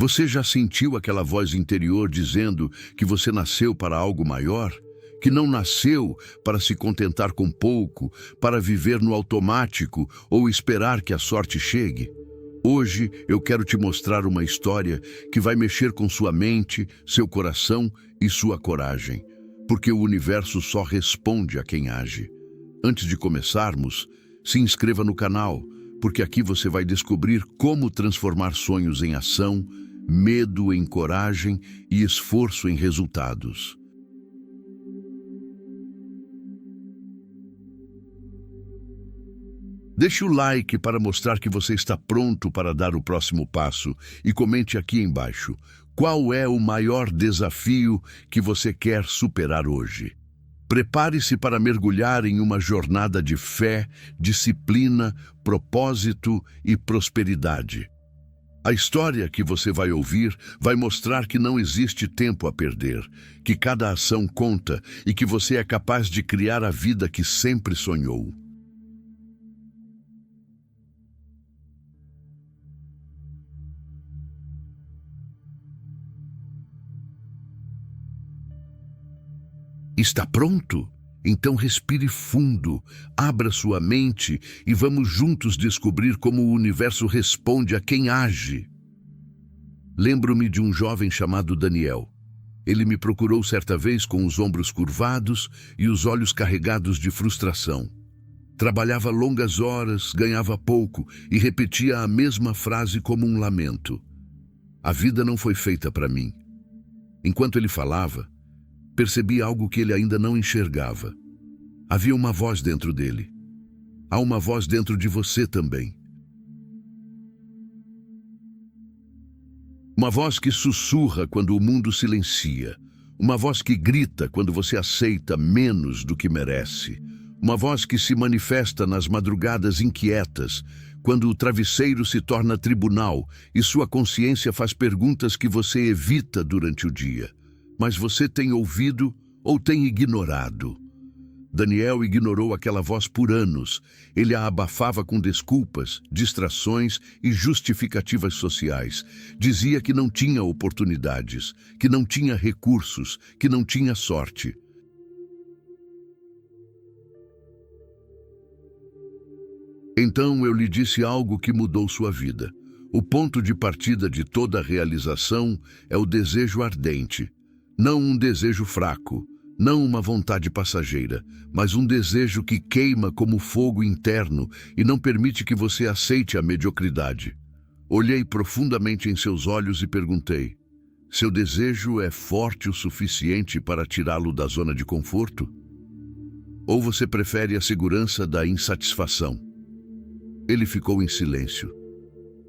Você já sentiu aquela voz interior dizendo que você nasceu para algo maior? Que não nasceu para se contentar com pouco, para viver no automático ou esperar que a sorte chegue? Hoje eu quero te mostrar uma história que vai mexer com sua mente, seu coração e sua coragem, porque o universo só responde a quem age. Antes de começarmos, se inscreva no canal, porque aqui você vai descobrir como transformar sonhos em ação, medo em coragem e esforço em resultados. Deixe o like para mostrar que você está pronto para dar o próximo passo e comente aqui embaixo qual é o maior desafio que você quer superar hoje. Prepare-se para mergulhar em uma jornada de fé, disciplina, propósito e prosperidade. A história que você vai ouvir vai mostrar que não existe tempo a perder, que cada ação conta e que você é capaz de criar a vida que sempre sonhou. Está pronto? Então respire fundo, abra sua mente e vamos juntos descobrir como o universo responde a quem age. Lembro-me de um jovem chamado Daniel. Ele me procurou certa vez com os ombros curvados e os olhos carregados de frustração. Trabalhava longas horas, ganhava pouco e repetia a mesma frase como um lamento. A vida não foi feita para mim. Enquanto ele falava, percebi algo que ele ainda não enxergava. Havia uma voz dentro dele. Há uma voz dentro de você também. Uma voz que sussurra quando o mundo silencia. Uma voz que grita quando você aceita menos do que merece. Uma voz que se manifesta nas madrugadas inquietas, quando o travesseiro se torna tribunal e sua consciência faz perguntas que você evita durante o dia. Mas você tem ouvido ou tem ignorado? Daniel ignorou aquela voz por anos. Ele a abafava com desculpas, distrações e justificativas sociais. Dizia que não tinha oportunidades, que não tinha recursos, que não tinha sorte. Então eu lhe disse algo que mudou sua vida. O ponto de partida de toda realização é o desejo ardente. Não um desejo fraco, não uma vontade passageira, mas um desejo que queima como fogo interno e não permite que você aceite a mediocridade. Olhei profundamente em seus olhos e perguntei: seu desejo é forte o suficiente para tirá-lo da zona de conforto? Ou você prefere a segurança da insatisfação? Ele ficou em silêncio,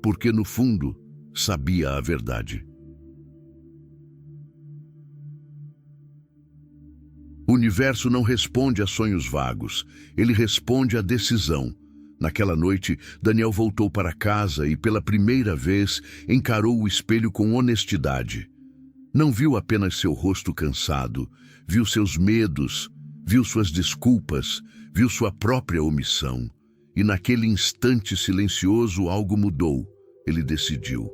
porque no fundo sabia a verdade. O universo não responde a sonhos vagos, ele responde à decisão. Naquela noite, Daniel voltou para casa e, pela primeira vez, encarou o espelho com honestidade. Não viu apenas seu rosto cansado, viu seus medos, viu suas desculpas, viu sua própria omissão. E naquele instante silencioso algo mudou. Ele decidiu.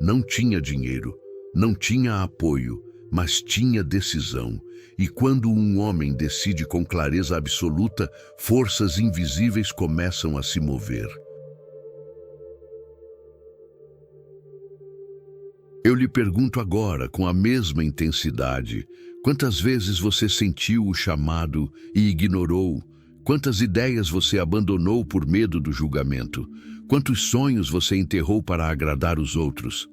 Não tinha dinheiro, não tinha apoio, mas tinha decisão. E quando um homem decide com clareza absoluta, forças invisíveis começam a se mover. Eu lhe pergunto agora, com a mesma intensidade, quantas vezes você sentiu o chamado e ignorou? Quantas ideias você abandonou por medo do julgamento? Quantos sonhos você enterrou para agradar os outros?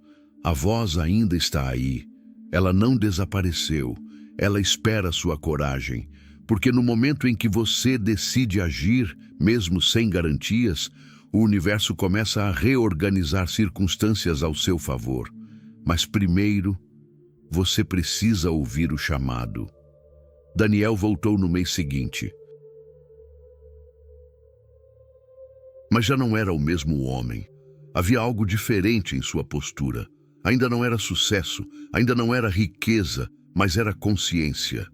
A voz ainda está aí. Ela não desapareceu. Ela espera sua coragem, porque no momento em que você decide agir, mesmo sem garantias, o universo começa a reorganizar circunstâncias ao seu favor. Mas primeiro, você precisa ouvir o chamado. Daniel voltou no mês seguinte. Mas já não era o mesmo homem. Havia algo diferente em sua postura. Ainda não era sucesso, ainda não era riqueza, mas era consciência.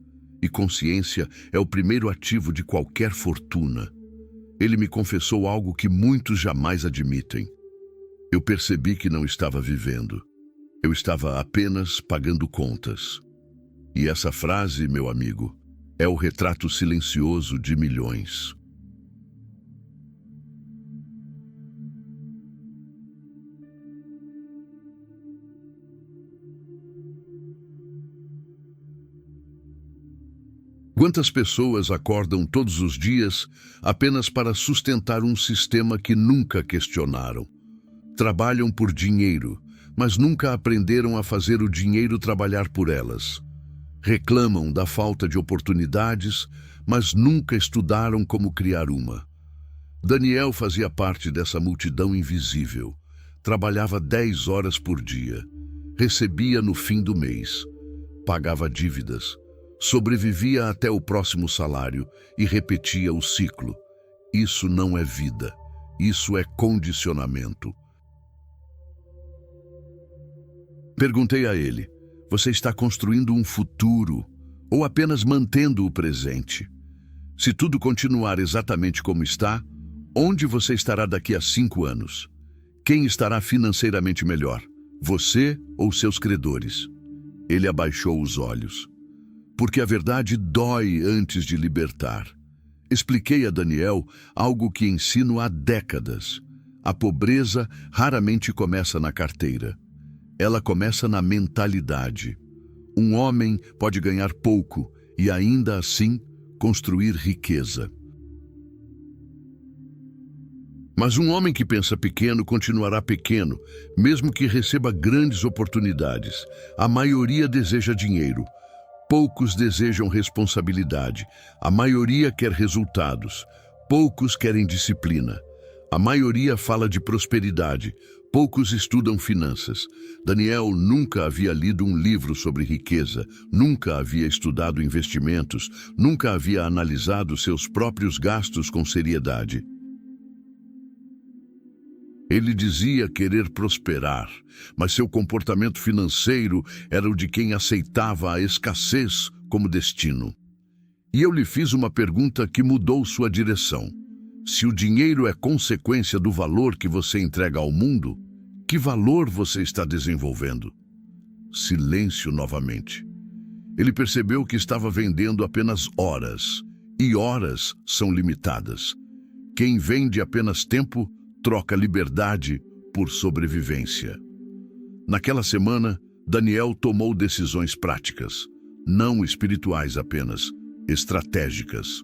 E consciência é o primeiro ativo de qualquer fortuna. Ele me confessou algo que muitos jamais admitem. Eu percebi que não estava vivendo. Eu estava apenas pagando contas. E essa frase, meu amigo, é o retrato silencioso de milhões. Quantas pessoas acordam todos os dias apenas para sustentar um sistema que nunca questionaram? Trabalham por dinheiro, mas nunca aprenderam a fazer o dinheiro trabalhar por elas. Reclamam da falta de oportunidades, mas nunca estudaram como criar uma. Daniel fazia parte dessa multidão invisível. Trabalhava 10 horas por dia. Recebia no fim do mês. Pagava dívidas. Sobrevivia até o próximo salário e repetia o ciclo. Isso não é vida. Isso é condicionamento. Perguntei a ele: você está construindo um futuro ou apenas mantendo o presente? Se tudo continuar exatamente como está, onde você estará daqui a 5 anos? Quem estará financeiramente melhor? Você ou seus credores? Ele abaixou os olhos. Porque a verdade dói antes de libertar. Expliquei a Daniel algo que ensino há décadas. A pobreza raramente começa na carteira. Ela começa na mentalidade. Um homem pode ganhar pouco e ainda assim construir riqueza. Mas um homem que pensa pequeno continuará pequeno, mesmo que receba grandes oportunidades. A maioria deseja dinheiro. Poucos desejam responsabilidade. A maioria quer resultados. Poucos querem disciplina. A maioria fala de prosperidade. Poucos estudam finanças. Daniel nunca havia lido um livro sobre riqueza, nunca havia estudado investimentos, nunca havia analisado seus próprios gastos com seriedade. Ele dizia querer prosperar, mas seu comportamento financeiro era o de quem aceitava a escassez como destino. E eu lhe fiz uma pergunta que mudou sua direção. Se o dinheiro é consequência do valor que você entrega ao mundo, que valor você está desenvolvendo? Silêncio novamente. Ele percebeu que estava vendendo apenas horas, e horas são limitadas. Quem vende apenas tempo, troca liberdade por sobrevivência. Naquela semana, Daniel tomou decisões práticas, não espirituais apenas, estratégicas.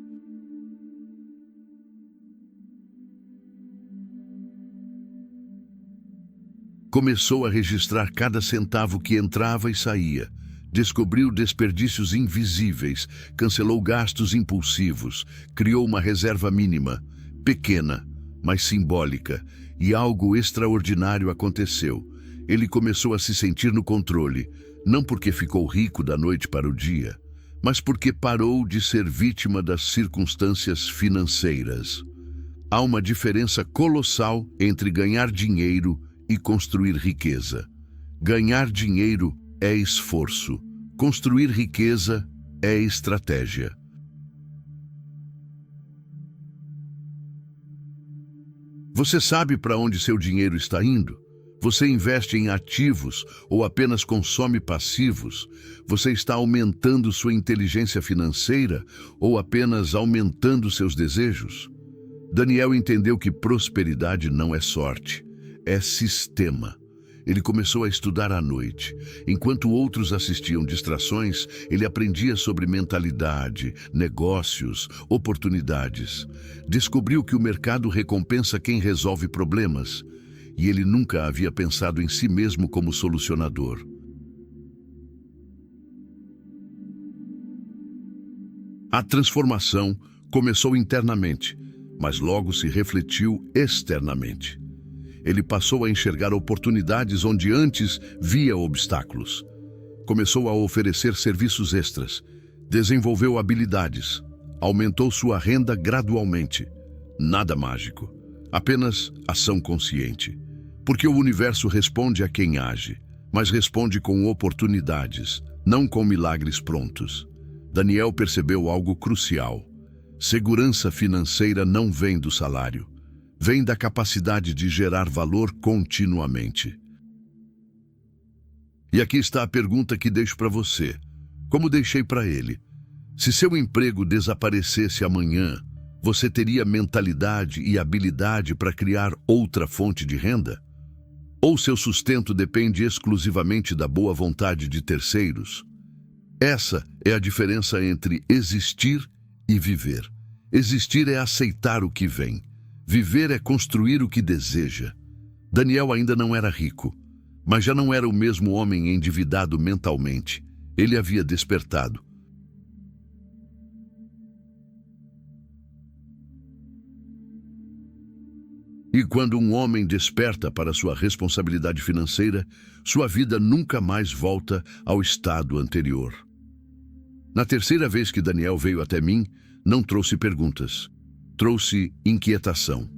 Começou a registrar cada centavo que entrava e saía. Descobriu desperdícios invisíveis, cancelou gastos impulsivos, criou uma reserva mínima, pequena, mas simbólica, e algo extraordinário aconteceu. Ele começou a se sentir no controle, não porque ficou rico da noite para o dia, mas porque parou de ser vítima das circunstâncias financeiras. Há uma diferença colossal entre ganhar dinheiro e construir riqueza. Ganhar dinheiro é esforço, construir riqueza é estratégia. Você sabe para onde seu dinheiro está indo? Você investe em ativos ou apenas consome passivos? Você está aumentando sua inteligência financeira ou apenas aumentando seus desejos? Daniel entendeu que prosperidade não é sorte, é sistema. Ele começou a estudar à noite. Enquanto outros assistiam distrações, ele aprendia sobre mentalidade, negócios, oportunidades. Descobriu que o mercado recompensa quem resolve problemas, e ele nunca havia pensado em si mesmo como solucionador. A transformação começou internamente, mas logo se refletiu externamente. Ele passou a enxergar oportunidades onde antes via obstáculos. Começou a oferecer serviços extras, desenvolveu habilidades, aumentou sua renda gradualmente. Nada mágico, apenas ação consciente. Porque o universo responde a quem age, mas responde com oportunidades, não com milagres prontos. Daniel percebeu algo crucial. Segurança financeira não vem do salário. Vem da capacidade de gerar valor continuamente. E aqui está a pergunta que deixo para você. Como deixei para ele? Se seu emprego desaparecesse amanhã, você teria mentalidade e habilidade para criar outra fonte de renda? Ou seu sustento depende exclusivamente da boa vontade de terceiros? Essa é a diferença entre existir e viver. Existir é aceitar o que vem. Viver é construir o que deseja. Daniel ainda não era rico, mas já não era o mesmo homem endividado mentalmente. Ele havia despertado. E quando um homem desperta para sua responsabilidade financeira, sua vida nunca mais volta ao estado anterior. Na terceira vez que Daniel veio até mim, não trouxe perguntas. Trouxe inquietação.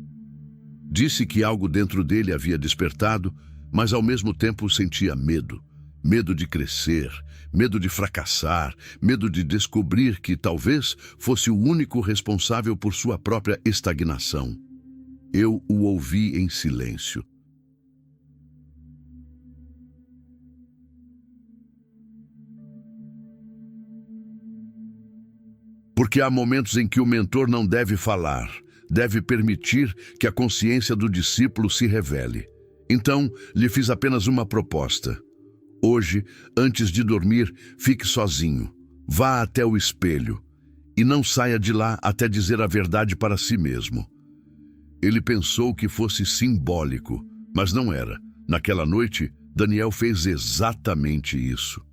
Disse que algo dentro dele havia despertado, mas ao mesmo tempo sentia medo. Medo de crescer, medo de fracassar, medo de descobrir que talvez fosse o único responsável por sua própria estagnação. Eu o ouvi em silêncio. Porque há momentos em que o mentor não deve falar, deve permitir que a consciência do discípulo se revele. Então, lhe fiz apenas uma proposta. Hoje, antes de dormir, fique sozinho. Vá até o espelho e não saia de lá até dizer a verdade para si mesmo. Ele pensou que fosse simbólico, mas não era. Naquela noite, Daniel fez exatamente isso.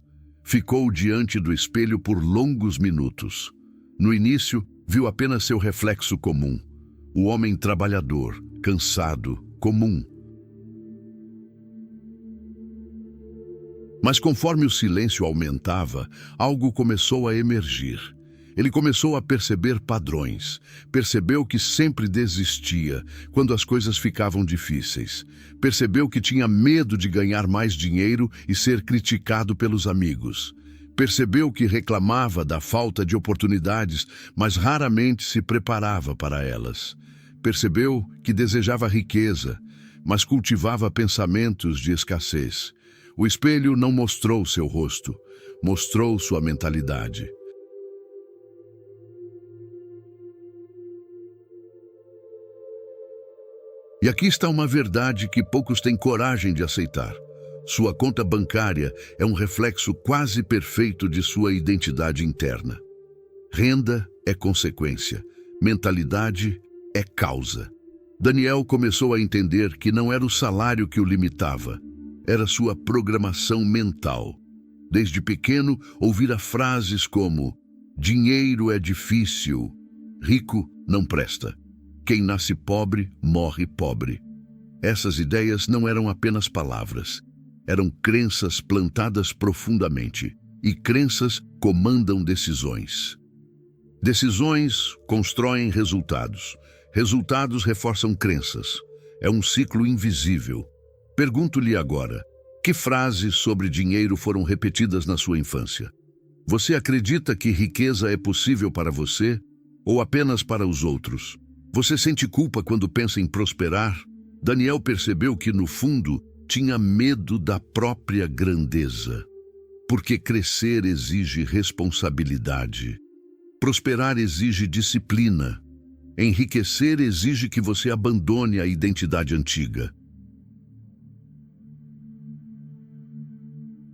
Ficou diante do espelho por longos minutos. No início, viu apenas seu reflexo comum. O homem trabalhador, cansado, comum. Mas conforme o silêncio aumentava, algo começou a emergir. Ele começou a perceber padrões. Percebeu que sempre desistia quando as coisas ficavam difíceis. Percebeu que tinha medo de ganhar mais dinheiro e ser criticado pelos amigos. Percebeu que reclamava da falta de oportunidades, mas raramente se preparava para elas. Percebeu que desejava riqueza, mas cultivava pensamentos de escassez. O espelho não mostrou seu rosto, mostrou sua mentalidade. E aqui está uma verdade que poucos têm coragem de aceitar. Sua conta bancária é um reflexo quase perfeito de sua identidade interna. Renda é consequência, mentalidade é causa. Daniel começou a entender que não era o salário que o limitava, era sua programação mental. Desde pequeno, ouvira frases como: dinheiro é difícil, rico não presta. Quem nasce pobre, morre pobre. Essas ideias não eram apenas palavras. Eram crenças plantadas profundamente. E crenças comandam decisões. Decisões constroem resultados. Resultados reforçam crenças. É um ciclo invisível. Pergunto-lhe agora, que frases sobre dinheiro foram repetidas na sua infância? Você acredita que riqueza é possível para você ou apenas para os outros? Você sente culpa quando pensa em prosperar? Daniel percebeu que, no fundo, tinha medo da própria grandeza. Porque crescer exige responsabilidade. Prosperar exige disciplina. Enriquecer exige que você abandone a identidade antiga.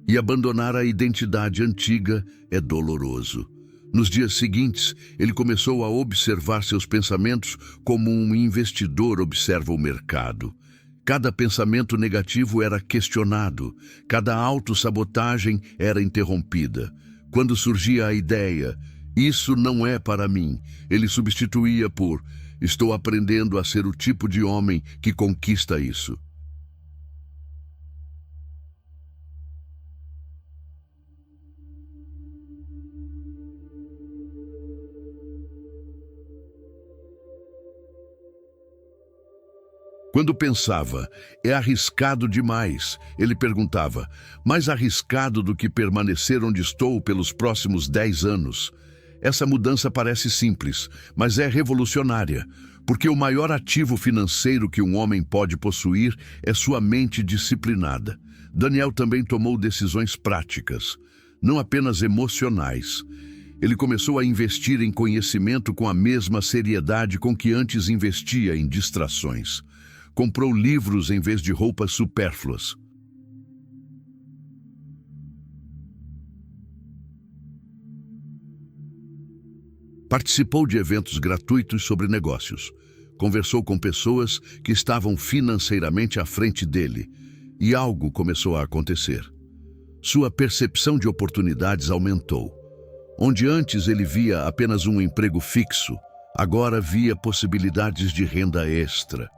E abandonar a identidade antiga é doloroso. Nos dias seguintes, ele começou a observar seus pensamentos como um investidor observa o mercado. Cada pensamento negativo era questionado, cada autossabotagem era interrompida. Quando surgia a ideia, isso não é para mim, ele substituía por, estou aprendendo a ser o tipo de homem que conquista isso. Quando pensava, é arriscado demais, ele perguntava, mais arriscado do que permanecer onde estou pelos próximos 10 anos? Essa mudança parece simples, mas é revolucionária, Porque o maior ativo financeiro que um homem pode possuir é sua mente disciplinada. Daniel também tomou decisões práticas, não apenas emocionais. Ele começou a investir em conhecimento com a mesma seriedade com que antes investia em distrações. Comprou livros em vez de roupas supérfluas. Participou de eventos gratuitos sobre negócios. Conversou com pessoas que estavam financeiramente à frente dele. E algo começou a acontecer. Sua percepção de oportunidades aumentou. Onde antes ele via apenas um emprego fixo, agora via possibilidades de renda extra.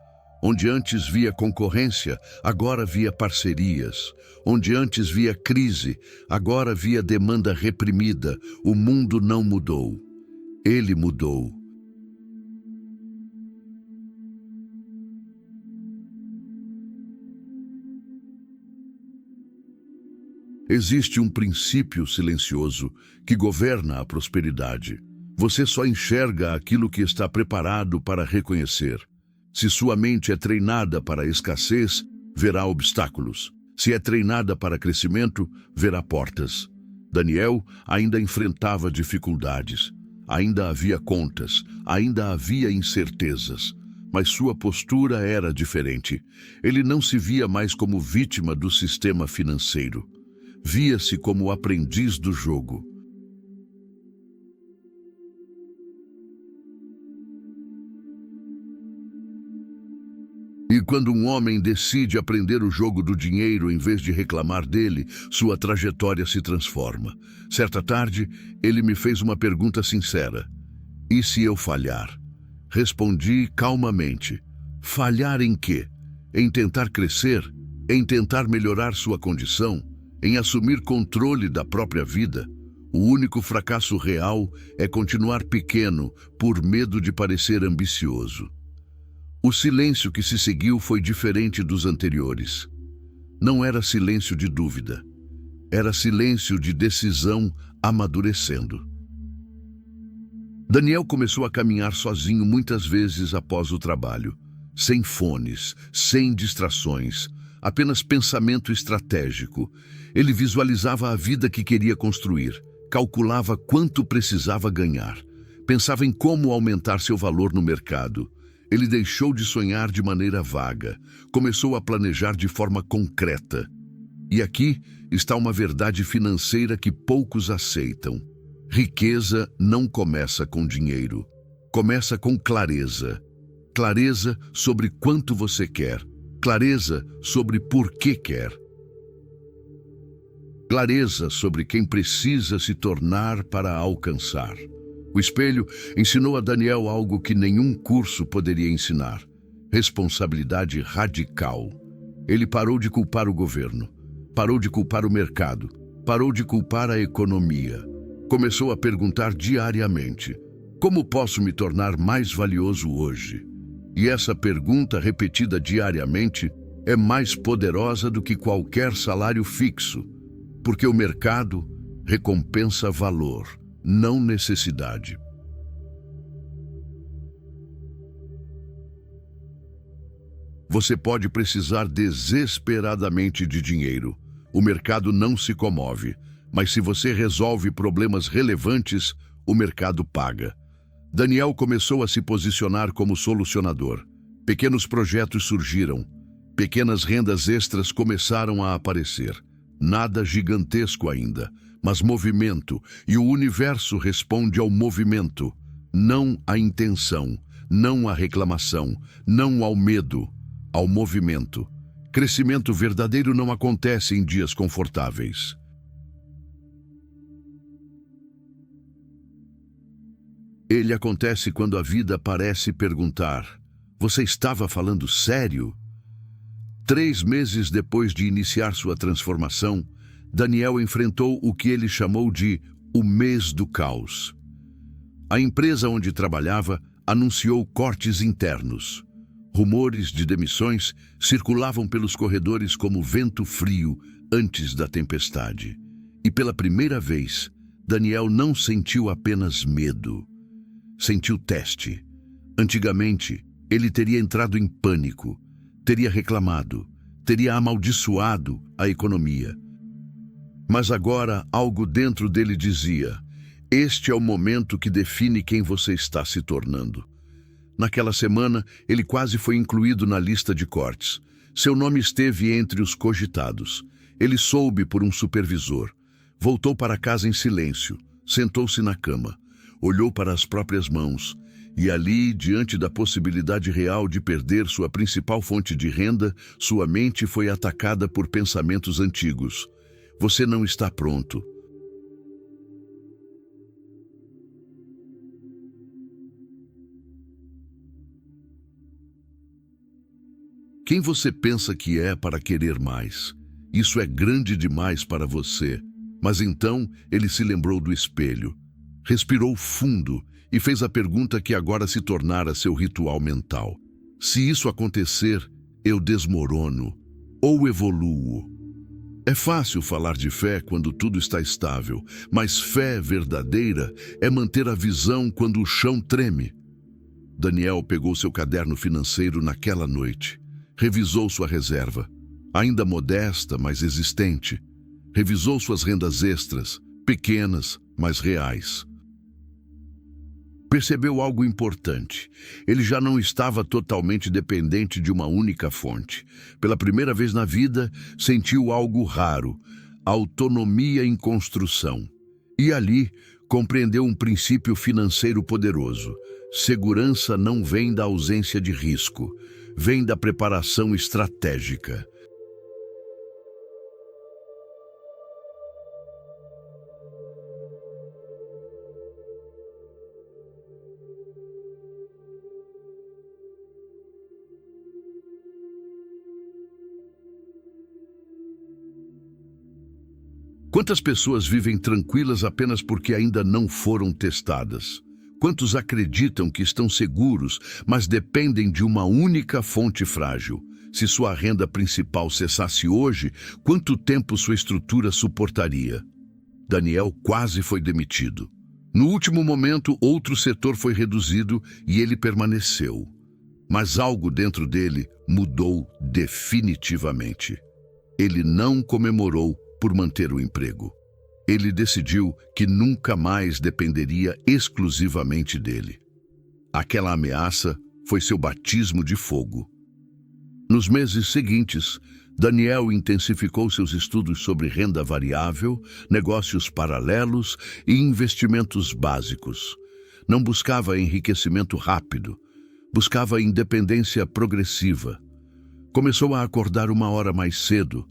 Onde antes via concorrência, agora via parcerias. Onde antes via crise, agora via demanda reprimida. O mundo não mudou. Ele mudou. Existe um princípio silencioso que governa a prosperidade. Você só enxerga aquilo que está preparado para reconhecer. Se sua mente é treinada para a escassez, verá obstáculos. Se é treinada para crescimento, verá portas. Daniel ainda enfrentava dificuldades. Ainda havia contas, ainda havia incertezas. Mas sua postura era diferente. Ele não se via mais como vítima do sistema financeiro. Via-se como aprendiz do jogo. E quando um homem decide aprender o jogo do dinheiro em vez de reclamar dele, sua trajetória se transforma. Certa tarde, ele me fez uma pergunta sincera. E se eu falhar? Respondi calmamente. Falhar em quê? Em tentar crescer? Em tentar melhorar sua condição? Em assumir controle da própria vida? O único fracasso real é continuar pequeno por medo de parecer ambicioso. O silêncio que se seguiu foi diferente dos anteriores. Não era silêncio de dúvida. Era silêncio de decisão amadurecendo. Daniel começou a caminhar sozinho muitas vezes após o trabalho, sem fones, sem distrações, apenas pensamento estratégico. Ele visualizava a vida que queria construir, calculava quanto precisava ganhar, pensava em como aumentar seu valor no mercado. Ele deixou de sonhar de maneira vaga, começou a planejar de forma concreta. E aqui está uma verdade financeira que poucos aceitam. Riqueza não começa com dinheiro, começa com clareza. Clareza sobre quanto você quer, clareza sobre por que quer. Clareza sobre quem precisa se tornar para alcançar. O espelho ensinou a Daniel algo que nenhum curso poderia ensinar: responsabilidade radical. Ele parou de culpar o governo, parou de culpar o mercado, parou de culpar a economia. Começou a perguntar diariamente: como posso me tornar mais valioso hoje? E essa pergunta repetida diariamente é mais poderosa do que qualquer salário fixo, porque o mercado recompensa valor, não necessidade. Você pode precisar desesperadamente de dinheiro. O mercado não se comove, mas se você resolve problemas relevantes, o mercado paga. Daniel começou a se posicionar como solucionador. Pequenos projetos surgiram. Pequenas rendas extras começaram a aparecer. Nada gigantesco ainda, mas movimento, e o universo responde ao movimento, não à intenção, não à reclamação, não ao medo, ao movimento. Crescimento verdadeiro não acontece em dias confortáveis. Ele acontece quando a vida parece perguntar: você estava falando sério? 3 meses depois de iniciar sua transformação, Daniel enfrentou o que ele chamou de o mês do caos. A empresa onde trabalhava anunciou cortes internos. Rumores de demissões circulavam pelos corredores como vento frio antes da tempestade. E pela primeira vez, Daniel não sentiu apenas medo. Sentiu teste. Antigamente, ele teria entrado em pânico, teria reclamado, teria amaldiçoado a economia. Mas agora algo dentro dele dizia: este é o momento que define quem você está se tornando. Naquela semana, ele quase foi incluído na lista de cortes. Seu nome esteve entre os cogitados. Ele soube por um supervisor. Voltou para casa em silêncio, sentou-se na cama, olhou para as próprias mãos e ali, diante da possibilidade real de perder sua principal fonte de renda, sua mente foi atacada por pensamentos antigos. Você não está pronto. Quem você pensa que é para querer mais? Isso é grande demais para você. Mas então ele se lembrou do espelho, respirou fundo e fez a pergunta que agora se tornara seu ritual mental. Se isso acontecer, eu desmorono ou evoluo. É fácil falar de fé quando tudo está estável, mas fé verdadeira é manter a visão quando o chão treme. Daniel pegou seu caderno financeiro naquela noite. Revisou sua reserva, ainda modesta, mas existente. Revisou suas rendas extras, pequenas, mas reais. Percebeu algo importante. Ele já não estava totalmente dependente de uma única fonte. Pela primeira vez na vida, sentiu algo raro: autonomia em construção. E ali, compreendeu um princípio financeiro poderoso. Segurança não vem da ausência de risco. Vem da preparação estratégica. Quantas pessoas vivem tranquilas apenas porque ainda não foram testadas? Quantos acreditam que estão seguros, mas dependem de uma única fonte frágil? Se sua renda principal cessasse hoje, quanto tempo sua estrutura suportaria? Daniel quase foi demitido. No último momento, outro setor foi reduzido e ele permaneceu. Mas algo dentro dele mudou definitivamente. Ele não comemorou por manter o emprego. Ele decidiu que nunca mais dependeria exclusivamente dele. Aquela ameaça foi seu batismo de fogo. Nos meses seguintes, Daniel intensificou seus estudos sobre renda variável, negócios paralelos e investimentos básicos. Não buscava enriquecimento rápido, buscava independência progressiva. Começou a acordar 1 hora mais cedo.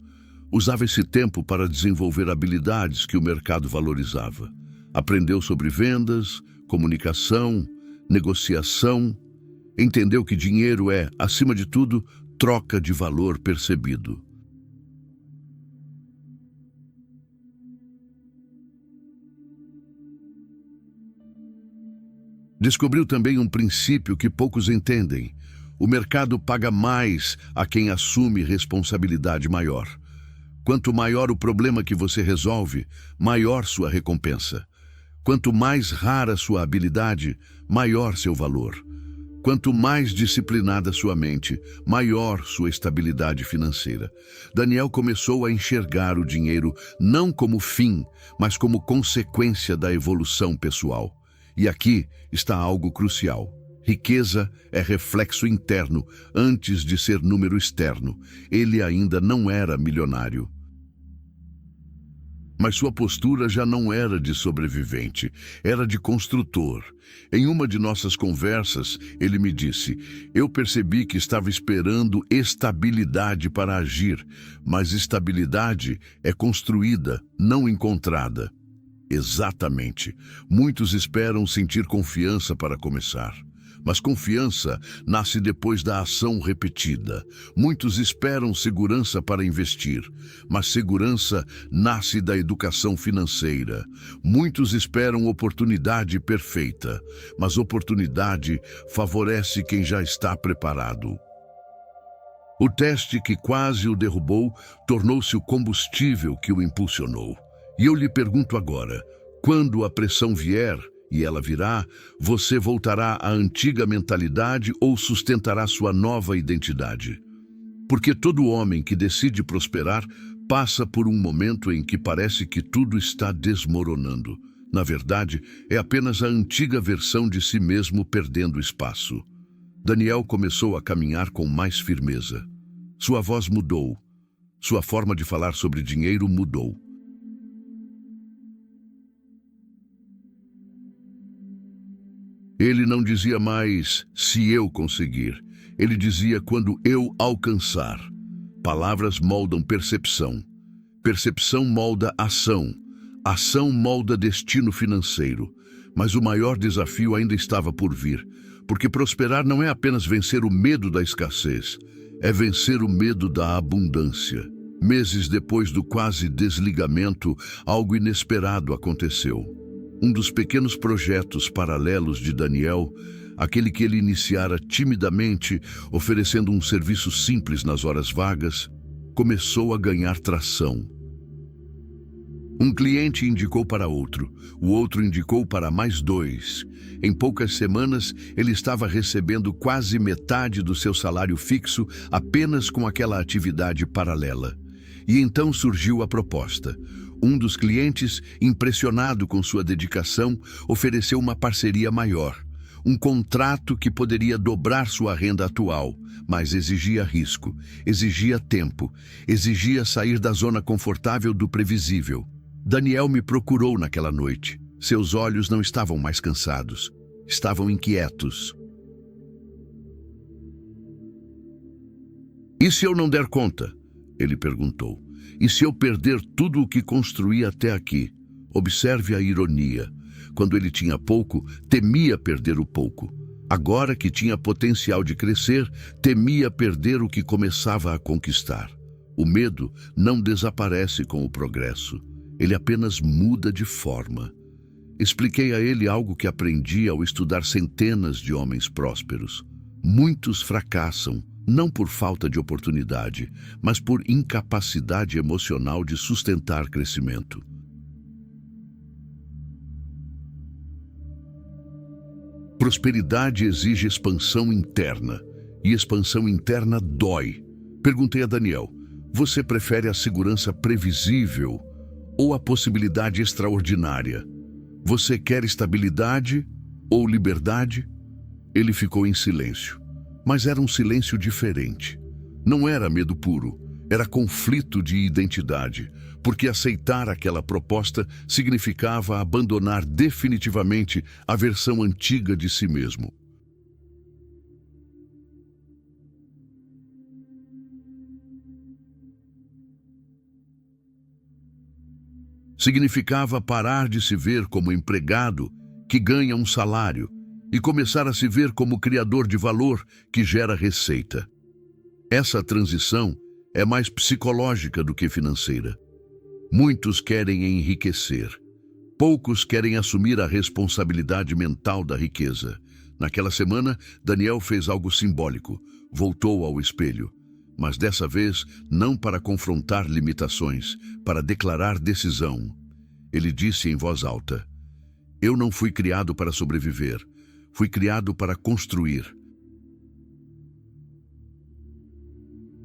Usava esse tempo para desenvolver habilidades que o mercado valorizava. Aprendeu sobre vendas, comunicação, negociação. Entendeu que dinheiro é, acima de tudo, troca de valor percebido. Descobriu também um princípio que poucos entendem. O mercado paga mais a quem assume responsabilidade maior. Quanto maior o problema que você resolve, maior sua recompensa. Quanto mais rara sua habilidade, maior seu valor. Quanto mais disciplinada sua mente, maior sua estabilidade financeira. Daniel começou a enxergar o dinheiro não como fim, mas como consequência da evolução pessoal. E aqui está algo crucial. Riqueza é reflexo interno antes de ser número externo. Ele ainda não era milionário. Mas sua postura já não era de sobrevivente, era de construtor. Em uma de nossas conversas, ele me disse: eu percebi que estava esperando estabilidade para agir, mas estabilidade é construída, não encontrada. Exatamente. Muitos esperam sentir confiança para começar. Mas confiança nasce depois da ação repetida. Muitos esperam segurança para investir, mas segurança nasce da educação financeira. Muitos esperam oportunidade perfeita, mas oportunidade favorece quem já está preparado. O teste que quase o derrubou tornou-se o combustível que o impulsionou. E eu lhe pergunto agora, quando a pressão vier, e ela virá, você voltará à antiga mentalidade ou sustentará sua nova identidade. Porque todo homem que decide prosperar passa por um momento em que parece que tudo está desmoronando. Na verdade, é apenas a antiga versão de si mesmo perdendo espaço. Daniel começou a caminhar com mais firmeza. Sua voz mudou. Sua forma de falar sobre dinheiro mudou. Ele não dizia mais, se eu conseguir. Ele dizia, quando eu alcançar. Palavras moldam percepção. Percepção molda ação. Ação molda destino financeiro. Mas o maior desafio ainda estava por vir. Porque prosperar não é apenas vencer o medo da escassez. É vencer o medo da abundância. Meses depois do quase desligamento, algo inesperado aconteceu. Um dos pequenos projetos paralelos de Daniel, aquele que ele iniciara timidamente, oferecendo um serviço simples nas horas vagas, começou a ganhar tração. Um cliente indicou para outro, o outro indicou para mais 2. Em poucas semanas, ele estava recebendo quase metade do seu salário fixo apenas com aquela atividade paralela. E então surgiu a proposta. Um dos clientes, impressionado com sua dedicação, ofereceu uma parceria maior. Um contrato que poderia dobrar sua renda atual, mas exigia risco, exigia tempo, exigia sair da zona confortável do previsível. Daniel me procurou naquela noite. Seus olhos não estavam mais cansados, estavam inquietos. E se eu não der conta? Ele perguntou. E se eu perder tudo o que construí até aqui? Observe a ironia. Quando ele tinha pouco, temia perder o pouco. Agora que tinha potencial de crescer, temia perder o que começava a conquistar. O medo não desaparece com o progresso. Ele apenas muda de forma. Expliquei a ele algo que aprendi ao estudar centenas de homens prósperos. Muitos fracassam, não por falta de oportunidade, mas por incapacidade emocional de sustentar crescimento. Prosperidade exige expansão interna, e expansão interna dói. Perguntei a Daniel, você prefere a segurança previsível ou a possibilidade extraordinária? Você quer estabilidade ou liberdade? Ele ficou em silêncio. Mas era um silêncio diferente. Não era medo puro, era conflito de identidade, porque aceitar aquela proposta significava abandonar definitivamente a versão antiga de si mesmo. Significava parar de se ver como empregado que ganha um salário e começar a se ver como criador de valor que gera receita. Essa transição é mais psicológica do que financeira. Muitos querem enriquecer. Poucos querem assumir a responsabilidade mental da riqueza. Naquela semana, Daniel fez algo simbólico. Voltou ao espelho. Mas dessa vez, não para confrontar limitações, para declarar decisão. Ele disse em voz alta, eu não fui criado para sobreviver. Fui criado para construir.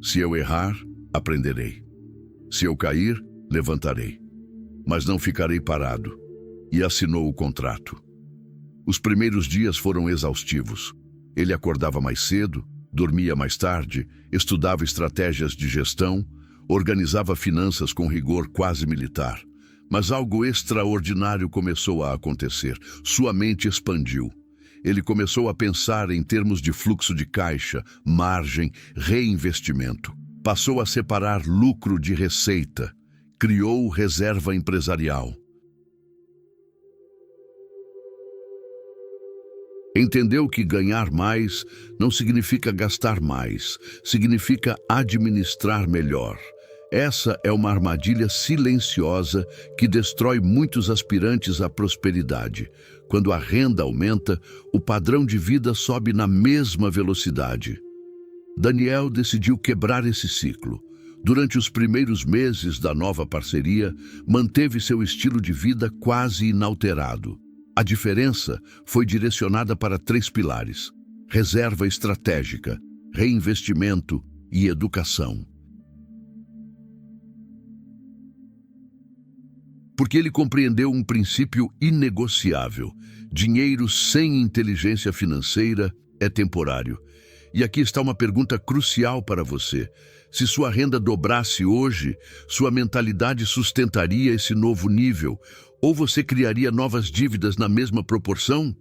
Se eu errar, aprenderei. Se eu cair, levantarei. Mas não ficarei parado. E assinou o contrato. Os primeiros dias foram exaustivos. Ele acordava mais cedo, dormia mais tarde, estudava estratégias de gestão, organizava finanças com rigor quase militar. Mas algo extraordinário começou a acontecer. Sua mente expandiu. Ele começou a pensar em termos de fluxo de caixa, margem, reinvestimento. Passou a separar lucro de receita. Criou reserva empresarial. Entendeu que ganhar mais não significa gastar mais, significa administrar melhor. Essa é uma armadilha silenciosa que destrói muitos aspirantes à prosperidade. Quando a renda aumenta, o padrão de vida sobe na mesma velocidade. Daniel decidiu quebrar esse ciclo. Durante os primeiros meses da nova parceria, manteve seu estilo de vida quase inalterado. A diferença foi direcionada para 3 pilares: reserva estratégica, reinvestimento e educação. Porque ele compreendeu um princípio inegociável: dinheiro sem inteligência financeira é temporário. E aqui está uma pergunta crucial para você. Se sua renda dobrasse hoje, sua mentalidade sustentaria esse novo nível? Ou você criaria novas dívidas na mesma proporção?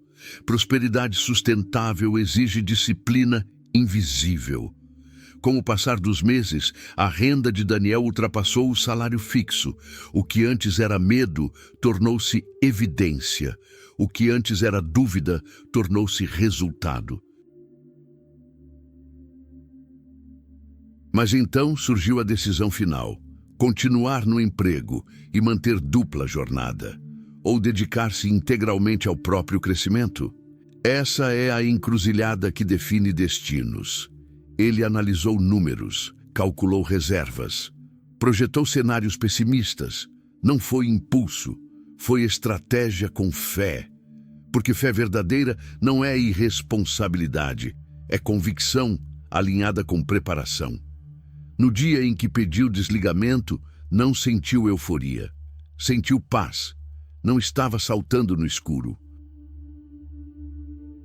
Prosperidade sustentável exige disciplina invisível. Com o passar dos meses, a renda de Daniel ultrapassou o salário fixo. O que antes era medo tornou-se evidência. O que antes era dúvida tornou-se resultado. Mas então surgiu a decisão final: continuar no emprego e manter dupla jornada, ou dedicar-se integralmente ao próprio crescimento. Essa é a encruzilhada que define destinos. Ele analisou números, calculou reservas, projetou cenários pessimistas. Não foi impulso, foi estratégia com fé. Porque fé verdadeira não é irresponsabilidade, é convicção alinhada com preparação. No dia em que pediu desligamento, não sentiu euforia. Sentiu paz. Não estava saltando no escuro.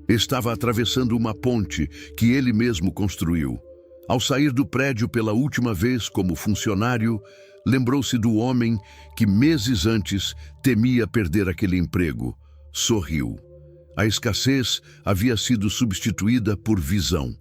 Estava atravessando uma ponte que ele mesmo construiu. Ao sair do prédio pela última vez como funcionário, lembrou-se do homem que meses antes temia perder aquele emprego. Sorriu. A escassez havia sido substituída por visão.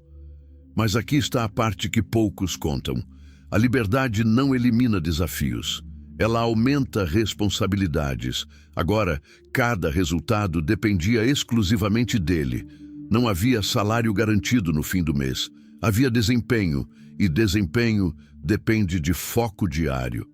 Mas aqui está a parte que poucos contam. A liberdade não elimina desafios. Ela aumenta responsabilidades. Agora, cada resultado dependia exclusivamente dele. Não havia salário garantido no fim do mês. Havia desempenho, e desempenho depende de foco diário.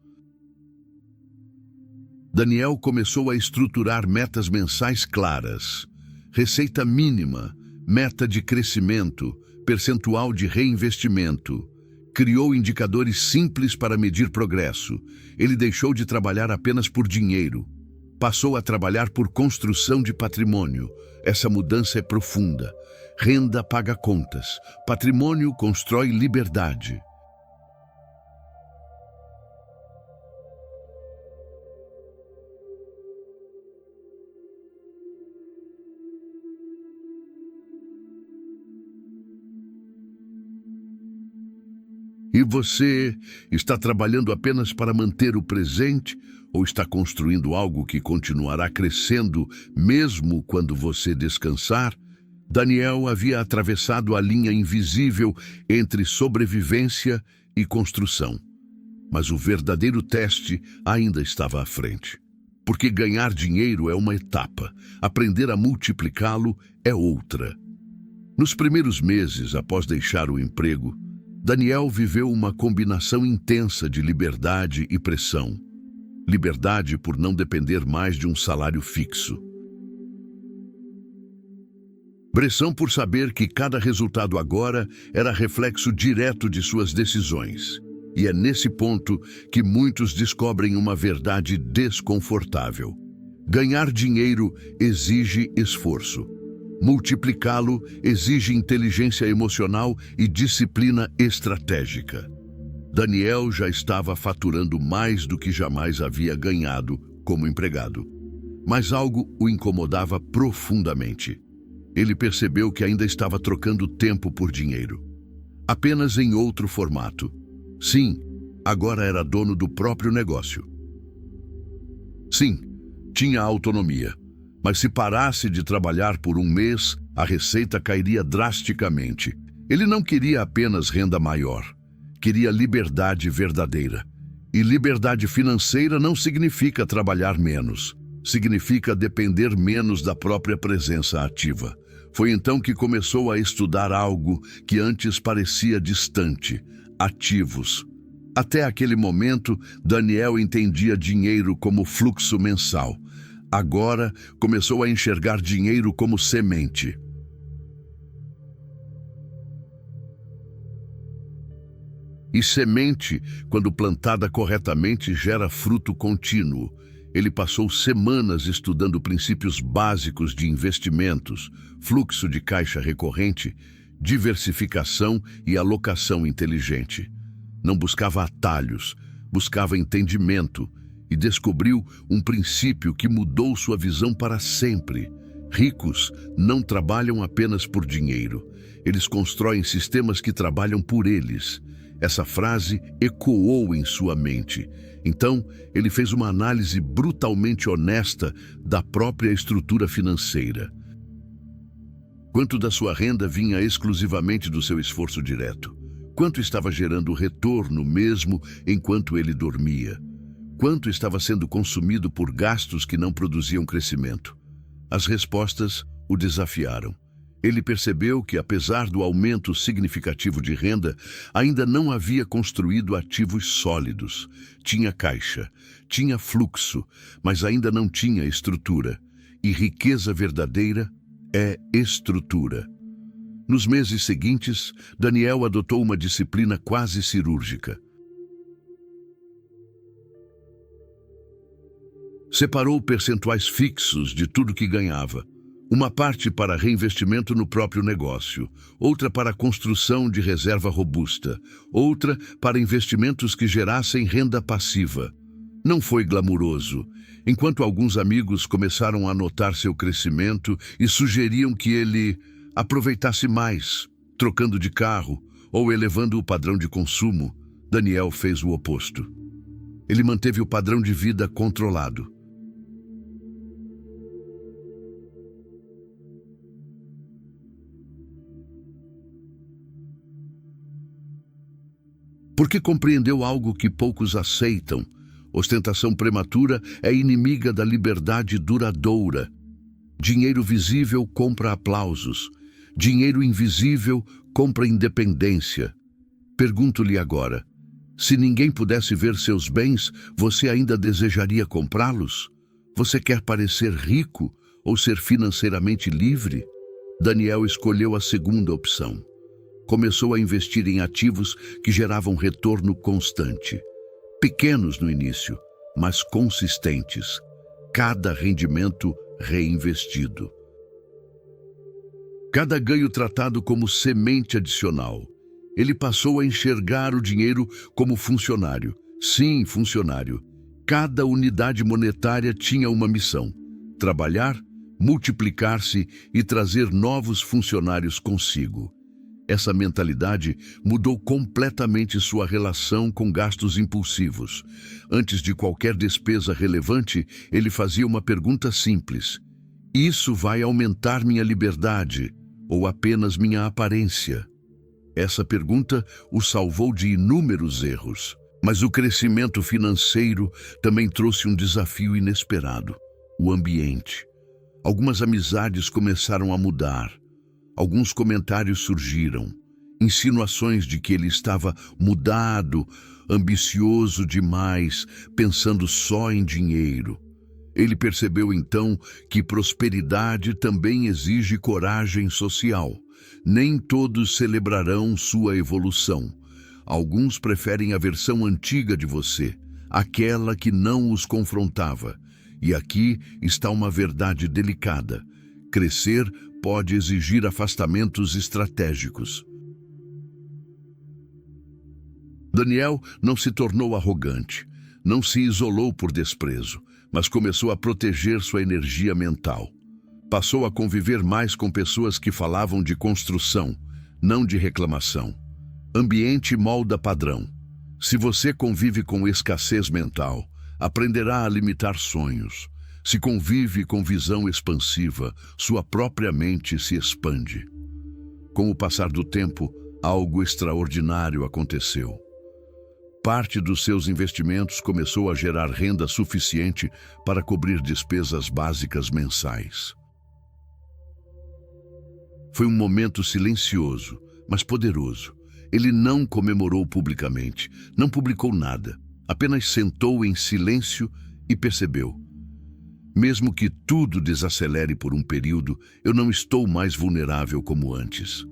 Daniel começou a estruturar metas mensais claras. Receita mínima, meta de crescimento, percentual de reinvestimento. Criou indicadores simples para medir progresso. Ele deixou de trabalhar apenas por dinheiro. Passou a trabalhar por construção de patrimônio. Essa mudança é profunda. Renda paga contas. Patrimônio constrói liberdade. E você está trabalhando apenas para manter o presente ou está construindo algo que continuará crescendo mesmo quando você descansar? Daniel havia atravessado a linha invisível entre sobrevivência e construção. Mas o verdadeiro teste ainda estava à frente. Porque ganhar dinheiro é uma etapa, aprender a multiplicá-lo é outra. Nos primeiros meses após deixar o emprego, Daniel viveu uma combinação intensa de liberdade e pressão. Liberdade por não depender mais de um salário fixo. Pressão por saber que cada resultado agora era reflexo direto de suas decisões. E é nesse ponto que muitos descobrem uma verdade desconfortável. Ganhar dinheiro exige esforço. Multiplicá-lo exige inteligência emocional e disciplina estratégica. Daniel já estava faturando mais do que jamais havia ganhado como empregado. Mas algo o incomodava profundamente. Ele percebeu que ainda estava trocando tempo por dinheiro. Apenas em outro formato. Sim, agora era dono do próprio negócio. Sim, tinha autonomia. Mas se parasse de trabalhar por um mês, a receita cairia drasticamente. Ele não queria apenas renda maior. Queria liberdade verdadeira. E liberdade financeira não significa trabalhar menos. Significa depender menos da própria presença ativa. Foi então que começou a estudar algo que antes parecia distante: ativos. Até aquele momento, Daniel entendia dinheiro como fluxo mensal. Agora, começou a enxergar dinheiro como semente. E semente, quando plantada corretamente, gera fruto contínuo. Ele passou semanas estudando princípios básicos de investimentos, fluxo de caixa recorrente, diversificação e alocação inteligente. Não buscava atalhos, buscava entendimento e descobriu um princípio que mudou sua visão para sempre. Ricos não trabalham apenas por dinheiro. Eles constroem sistemas que trabalham por eles. Essa frase ecoou em sua mente. Então, ele fez uma análise brutalmente honesta da própria estrutura financeira. Quanto da sua renda vinha exclusivamente do seu esforço direto? Quanto estava gerando retorno mesmo enquanto ele dormia? Quanto estava sendo consumido por gastos que não produziam crescimento? As respostas o desafiaram. Ele percebeu que, apesar do aumento significativo de renda, ainda não havia construído ativos sólidos. Tinha caixa, tinha fluxo, mas ainda não tinha estrutura. E riqueza verdadeira é estrutura. Nos meses seguintes, Daniel adotou uma disciplina quase cirúrgica. Separou percentuais fixos de tudo que ganhava. Uma parte para reinvestimento no próprio negócio, outra para a construção de reserva robusta, outra para investimentos que gerassem renda passiva. Não foi glamuroso. Enquanto alguns amigos começaram a notar seu crescimento e sugeriam que ele aproveitasse mais, trocando de carro ou elevando o padrão de consumo, Daniel fez o oposto. Ele manteve o padrão de vida controlado. Porque compreendeu algo que poucos aceitam. Ostentação prematura é inimiga da liberdade duradoura. Dinheiro visível compra aplausos. Dinheiro invisível compra independência. Pergunto-lhe agora, se ninguém pudesse ver seus bens, você ainda desejaria comprá-los? Você quer parecer rico ou ser financeiramente livre? Daniel escolheu a segunda opção. Começou a investir em ativos que geravam retorno constante. Pequenos no início, mas consistentes. Cada rendimento reinvestido. Cada ganho tratado como semente adicional. Ele passou a enxergar o dinheiro como funcionário. Sim, funcionário. Cada unidade monetária tinha uma missão: trabalhar, multiplicar-se e trazer novos funcionários consigo. Essa mentalidade mudou completamente sua relação com gastos impulsivos. Antes de qualquer despesa relevante, ele fazia uma pergunta simples: isso vai aumentar minha liberdade ou apenas minha aparência? Essa pergunta o salvou de inúmeros erros. Mas o crescimento financeiro também trouxe um desafio inesperado: o ambiente. Algumas amizades começaram a mudar. Alguns comentários surgiram, insinuações de que ele estava mudado, ambicioso demais, pensando só em dinheiro. Ele percebeu então que prosperidade também exige coragem social. Nem todos celebrarão sua evolução. Alguns preferem a versão antiga de você, aquela que não os confrontava. E aqui está uma verdade delicada: crescer pode exigir afastamentos estratégicos. Daniel não se tornou arrogante, não se isolou por desprezo, mas começou a proteger sua energia mental. Passou a conviver mais com pessoas que falavam de construção, não de reclamação. Ambiente molda padrão. Se você convive com escassez mental, aprenderá a limitar sonhos. Se convive com visão expansiva, sua própria mente se expande. Com o passar do tempo, algo extraordinário aconteceu. Parte dos seus investimentos começou a gerar renda suficiente para cobrir despesas básicas mensais. Foi um momento silencioso, mas poderoso. Ele não comemorou publicamente, não publicou nada, apenas sentou em silêncio e percebeu: mesmo que tudo desacelere por um período, eu não estou mais vulnerável como antes.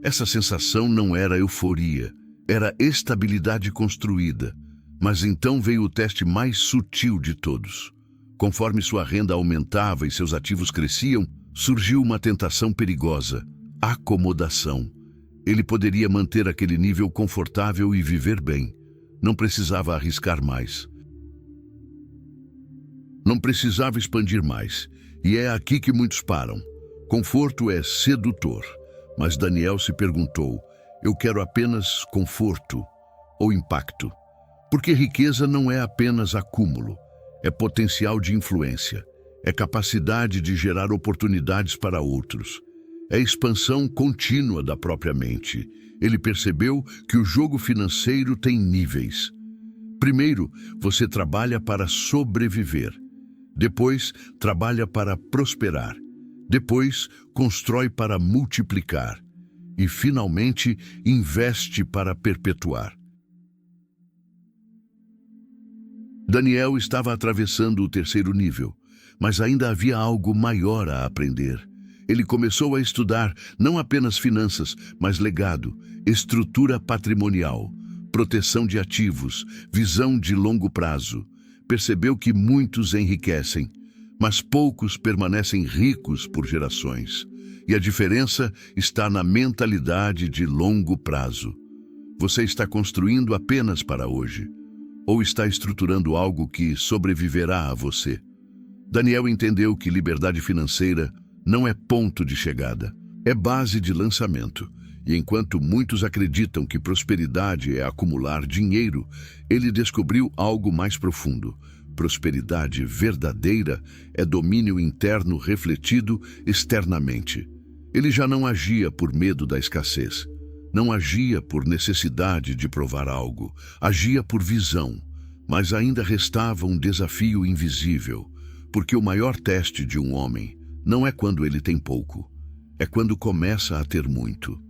Essa sensação não era euforia, era estabilidade construída. Mas então veio o teste mais sutil de todos. Conforme sua renda aumentava e seus ativos cresciam, surgiu uma tentação perigosa: acomodação. Ele poderia manter aquele nível confortável e viver bem. Não precisava arriscar mais. Não precisava expandir mais. E é aqui que muitos param. Conforto é sedutor. Mas Daniel se perguntou: eu quero apenas conforto ou impacto? Porque riqueza não é apenas acúmulo. É potencial de influência. É capacidade de gerar oportunidades para outros. É expansão contínua da própria mente. Ele percebeu que o jogo financeiro tem níveis. Primeiro, você trabalha para sobreviver. Depois, trabalha para prosperar. Depois, constrói para multiplicar. E, finalmente, investe para perpetuar. Daniel estava atravessando o terceiro nível, mas ainda havia algo maior a aprender. Ele começou a estudar não apenas finanças, mas legado, estrutura patrimonial, proteção de ativos, visão de longo prazo. Percebeu que muitos enriquecem, mas poucos permanecem ricos por gerações. E a diferença está na mentalidade de longo prazo. Você está construindo apenas para hoje, ou está estruturando algo que sobreviverá a você? Daniel entendeu que liberdade financeira não é ponto de chegada, é base de lançamento. E enquanto muitos acreditam que prosperidade é acumular dinheiro, ele descobriu algo mais profundo. Prosperidade verdadeira é domínio interno refletido externamente. Ele já não agia por medo da escassez. Não agia por necessidade de provar algo. Agia por visão. Mas ainda restava um desafio invisível. Porque o maior teste de um homem não é quando ele tem pouco. É quando começa a ter muito.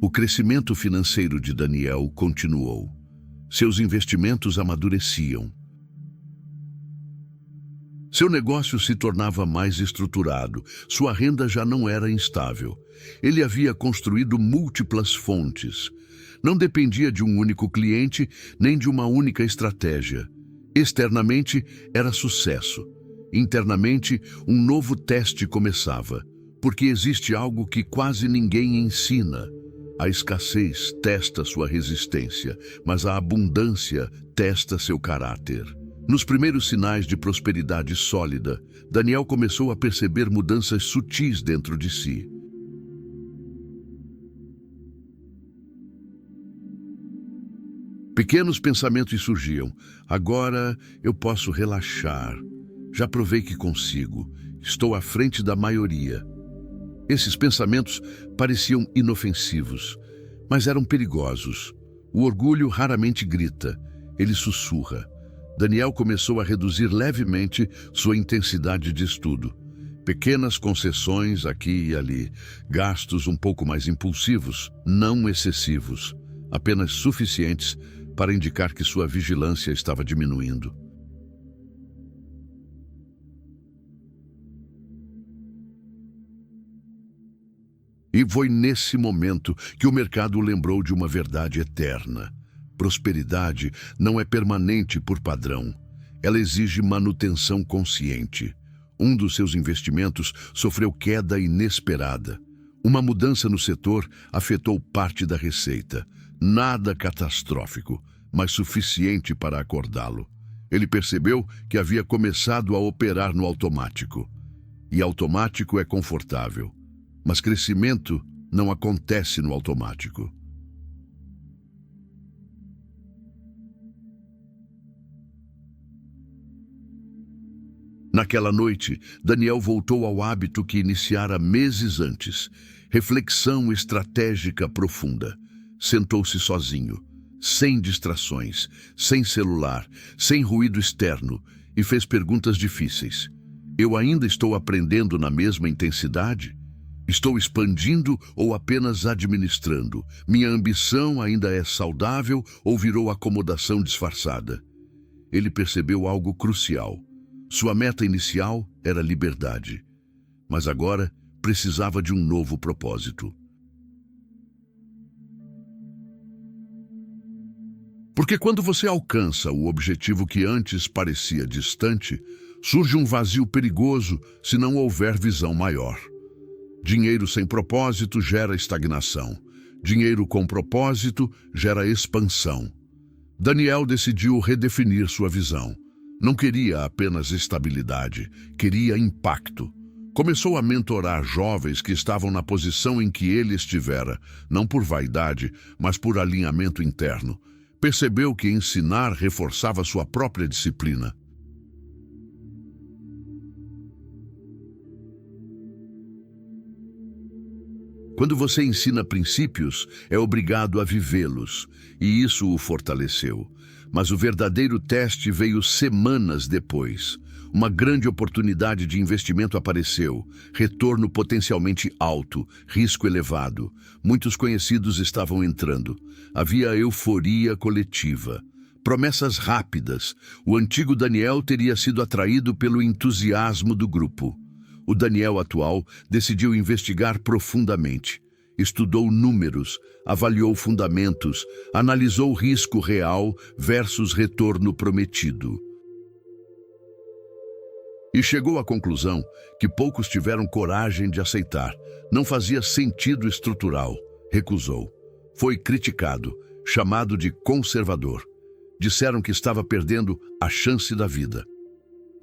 O crescimento financeiro de Daniel continuou. Seus investimentos amadureciam. Seu negócio se tornava mais estruturado. Sua renda já não era instável. Ele havia construído múltiplas fontes. Não dependia de um único cliente, nem de uma única estratégia. Externamente, era sucesso. Internamente, um novo teste começava. Porque existe algo que quase ninguém ensina. A escassez testa sua resistência, mas a abundância testa seu caráter. Nos primeiros sinais de prosperidade sólida, Daniel começou a perceber mudanças sutis dentro de si. Pequenos pensamentos surgiam. Agora eu posso relaxar. Já provei que consigo. Estou à frente da maioria. Esses pensamentos pareciam inofensivos, mas eram perigosos. O orgulho raramente grita, ele sussurra. Daniel começou a reduzir levemente sua intensidade de estudo. Pequenas concessões aqui e ali, gastos um pouco mais impulsivos, não excessivos, apenas suficientes para indicar que sua vigilância estava diminuindo. E foi nesse momento que o mercado o lembrou de uma verdade eterna. Prosperidade não é permanente por padrão. Ela exige manutenção consciente. Um dos seus investimentos sofreu queda inesperada. Uma mudança no setor afetou parte da receita. Nada catastrófico, mas suficiente para acordá-lo. Ele percebeu que havia começado a operar no automático. E automático é confortável. Mas crescimento não acontece no automático. Naquela noite, Daniel voltou ao hábito que iniciara meses antes. Reflexão estratégica profunda. Sentou-se sozinho, sem distrações, sem celular, sem ruído externo, e fez perguntas difíceis. Eu ainda estou aprendendo na mesma intensidade? Estou expandindo ou apenas administrando? Minha ambição ainda é saudável ou virou acomodação disfarçada? Ele percebeu algo crucial. Sua meta inicial era liberdade, mas agora precisava de um novo propósito. Porque quando você alcança o objetivo que antes parecia distante, Surge um vazio perigoso se não houver visão maior. Dinheiro sem propósito gera estagnação. Dinheiro com propósito gera expansão. Daniel decidiu redefinir sua visão. Não queria apenas estabilidade, queria impacto. Começou a mentorar jovens que estavam na posição em que ele estivera, não por vaidade, mas por alinhamento interno. Percebeu que ensinar reforçava sua própria disciplina. Quando você ensina princípios, é obrigado a vivê-los, e isso o fortaleceu. Mas o verdadeiro teste veio semanas depois. Uma grande oportunidade de investimento apareceu, retorno potencialmente alto, risco elevado. Muitos conhecidos estavam entrando. Havia euforia coletiva. Promessas rápidas. O antigo Daniel teria sido atraído pelo entusiasmo do grupo. O Daniel atual decidiu investigar profundamente. Estudou números, avaliou fundamentos, analisou risco real versus retorno prometido. E chegou à conclusão que poucos tiveram coragem de aceitar. Não fazia sentido estrutural. Recusou. Foi criticado, chamado de conservador. Disseram que estava perdendo a chance da vida.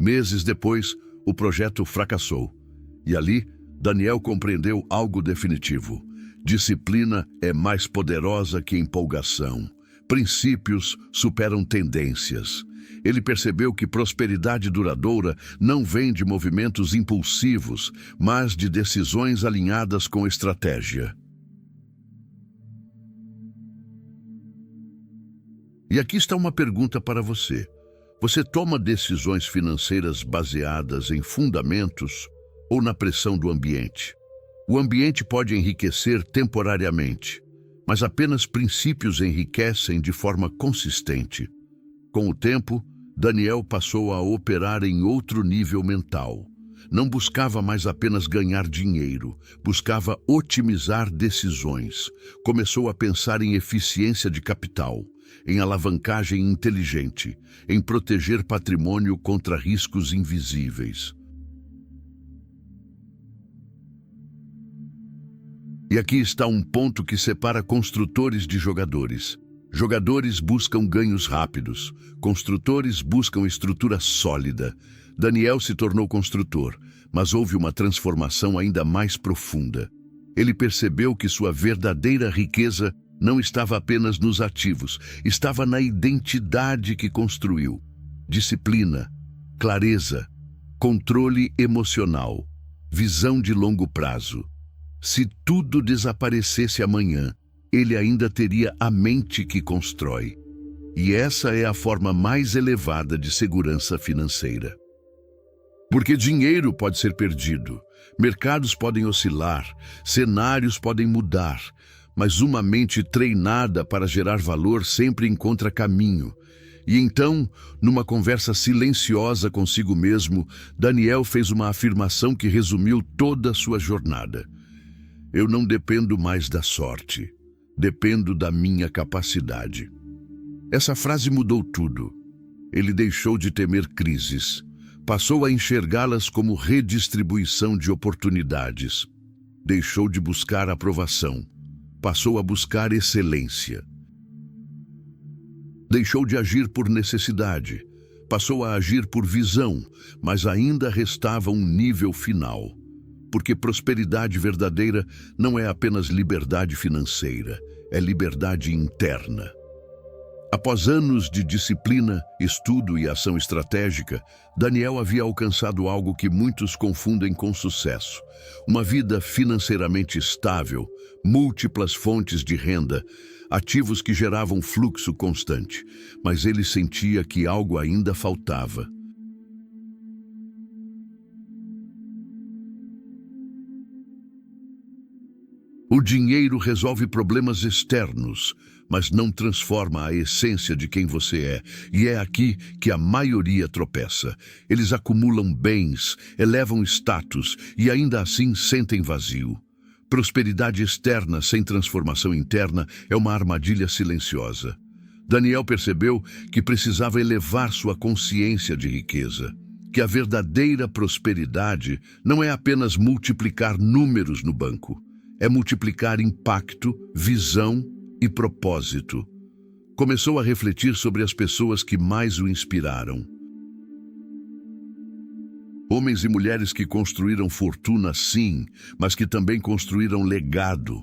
Meses depois, o projeto fracassou. E ali, Daniel compreendeu algo definitivo. Disciplina é mais poderosa que empolgação. Princípios superam tendências. Ele percebeu que prosperidade duradoura não vem de movimentos impulsivos, mas de decisões alinhadas com estratégia. E aqui está uma pergunta para você. Você toma decisões financeiras baseadas em fundamentos ou na pressão do ambiente? O ambiente pode enriquecer temporariamente, mas apenas princípios enriquecem de forma consistente. Com o tempo, Daniel passou a operar em outro nível mental. Não buscava mais apenas ganhar dinheiro, buscava otimizar decisões. Começou a pensar em eficiência de capital, em alavancagem inteligente, em proteger patrimônio contra riscos invisíveis. E aqui está um ponto que separa construtores de jogadores. Jogadores buscam ganhos rápidos, construtores buscam estrutura sólida. Daniel se tornou construtor, mas houve uma transformação ainda mais profunda. Ele percebeu que sua verdadeira riqueza não estava apenas nos ativos, estava na identidade que construiu. Disciplina, clareza, controle emocional, visão de longo prazo. Se tudo desaparecesse amanhã, ele ainda teria a mente que constrói. E essa é a forma mais elevada de segurança financeira. Porque dinheiro pode ser perdido, mercados podem oscilar, cenários podem mudar, mas uma mente treinada para gerar valor sempre encontra caminho. E então, numa conversa silenciosa consigo mesmo, Daniel fez uma afirmação que resumiu toda a sua jornada. Eu não dependo mais da sorte, dependo da minha capacidade. Essa frase mudou tudo. Ele deixou de temer crises, passou a enxergá-las como redistribuição de oportunidades. Deixou de buscar aprovação, passou a buscar excelência. Deixou de agir por necessidade, passou a agir por visão, mas ainda restava um nível final. Porque prosperidade verdadeira não é apenas liberdade financeira, é liberdade interna. Após anos de disciplina, estudo e ação estratégica, Daniel havia alcançado algo que muitos confundem com sucesso. Uma vida financeiramente estável, múltiplas fontes de renda, ativos que geravam fluxo constante. Mas ele sentia que algo ainda faltava. O dinheiro resolve problemas externos, mas não transforma a essência de quem você é. E é aqui que a maioria tropeça. Eles acumulam bens, elevam status e ainda assim sentem vazio. Prosperidade externa sem transformação interna é uma armadilha silenciosa. Daniel percebeu que precisava elevar sua consciência de riqueza. que a verdadeira prosperidade não é apenas multiplicar números no banco, é multiplicar impacto, visão e propósito. Começou a refletir sobre as pessoas que mais o inspiraram. Homens e mulheres que construíram fortuna, sim, mas que também construíram legado,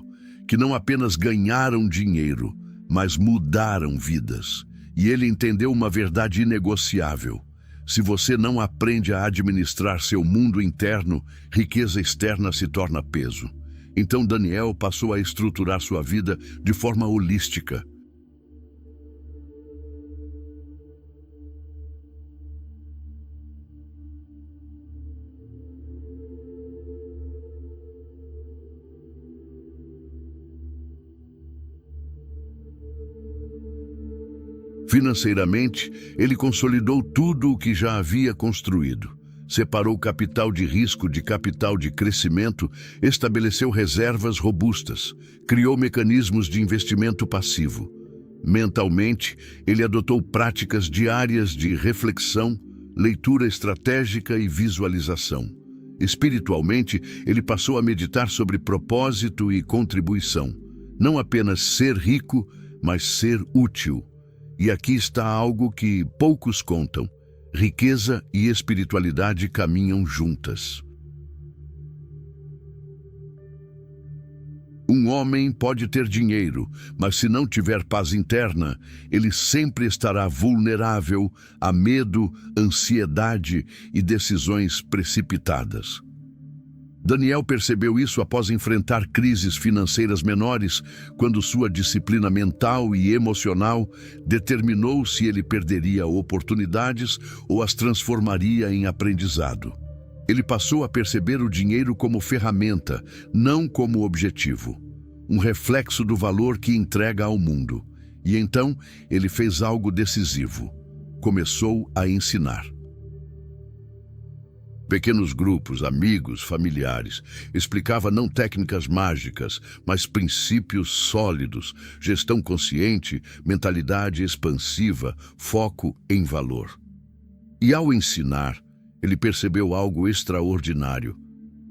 que não apenas ganharam dinheiro, mas mudaram vidas. E ele entendeu uma verdade inegociável. Se você não aprende a administrar seu mundo interno, riqueza externa se torna peso. Então Daniel passou a estruturar sua vida de forma holística. Financeiramente, ele consolidou tudo o que já havia construído. Separou capital de risco de capital de crescimento, estabeleceu reservas robustas, criou mecanismos de investimento passivo. Mentalmente, ele adotou práticas diárias de reflexão, leitura estratégica e visualização. Espiritualmente, ele passou a meditar sobre propósito e contribuição. Não apenas ser rico, mas ser útil. E aqui está algo que poucos contam. Riqueza e espiritualidade caminham juntas. Um homem pode ter dinheiro, mas se não tiver paz interna, ele sempre estará vulnerável a medo, ansiedade e decisões precipitadas. Daniel percebeu isso após enfrentar crises financeiras menores, quando sua disciplina mental e emocional determinou se ele perderia oportunidades ou as transformaria em aprendizado. Ele passou a perceber o dinheiro como ferramenta, não como objetivo, um reflexo do valor que entrega ao mundo. E então ele fez algo decisivo. Começou a ensinar. Pequenos grupos, amigos, familiares, explicava não técnicas mágicas, mas princípios sólidos, gestão consciente, mentalidade expansiva, foco em valor. E ao ensinar, ele percebeu algo extraordinário.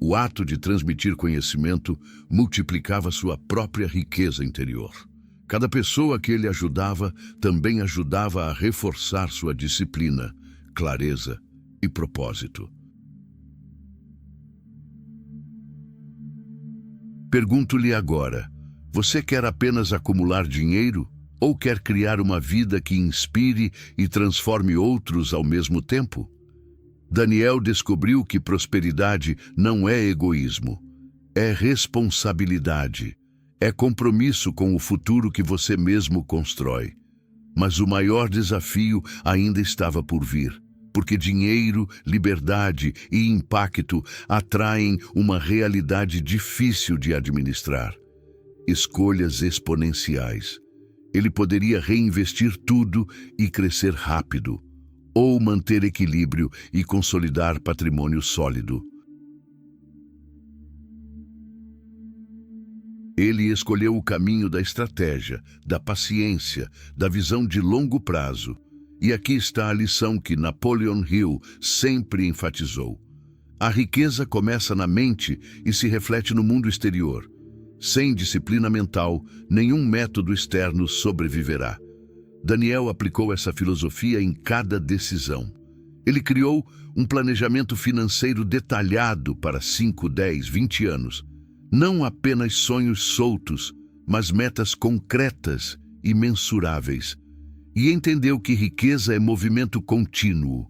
O ato de transmitir conhecimento multiplicava sua própria riqueza interior. Cada pessoa que ele ajudava também ajudava a reforçar sua disciplina, clareza e propósito. Pergunto-lhe agora, você quer apenas acumular dinheiro ou quer criar uma vida que inspire e transforme outros ao mesmo tempo? Daniel descobriu que prosperidade não é egoísmo, é responsabilidade, é compromisso com o futuro que você mesmo constrói. Mas o maior desafio ainda estava por vir. Porque dinheiro, liberdade e impacto atraem uma realidade difícil de administrar. Escolhas exponenciais. Ele poderia reinvestir tudo e crescer rápido, ou manter equilíbrio e consolidar patrimônio sólido. Ele escolheu o caminho da estratégia, da paciência, da visão de longo prazo. E aqui está a lição que Napoleon Hill sempre enfatizou. A riqueza começa na mente e se reflete no mundo exterior. Sem disciplina mental, nenhum método externo sobreviverá. Daniel aplicou essa filosofia em cada decisão. Ele criou um planejamento financeiro detalhado para 5, 10, 20 anos. Não apenas sonhos soltos, mas metas concretas e mensuráveis. E entendeu que riqueza é movimento contínuo.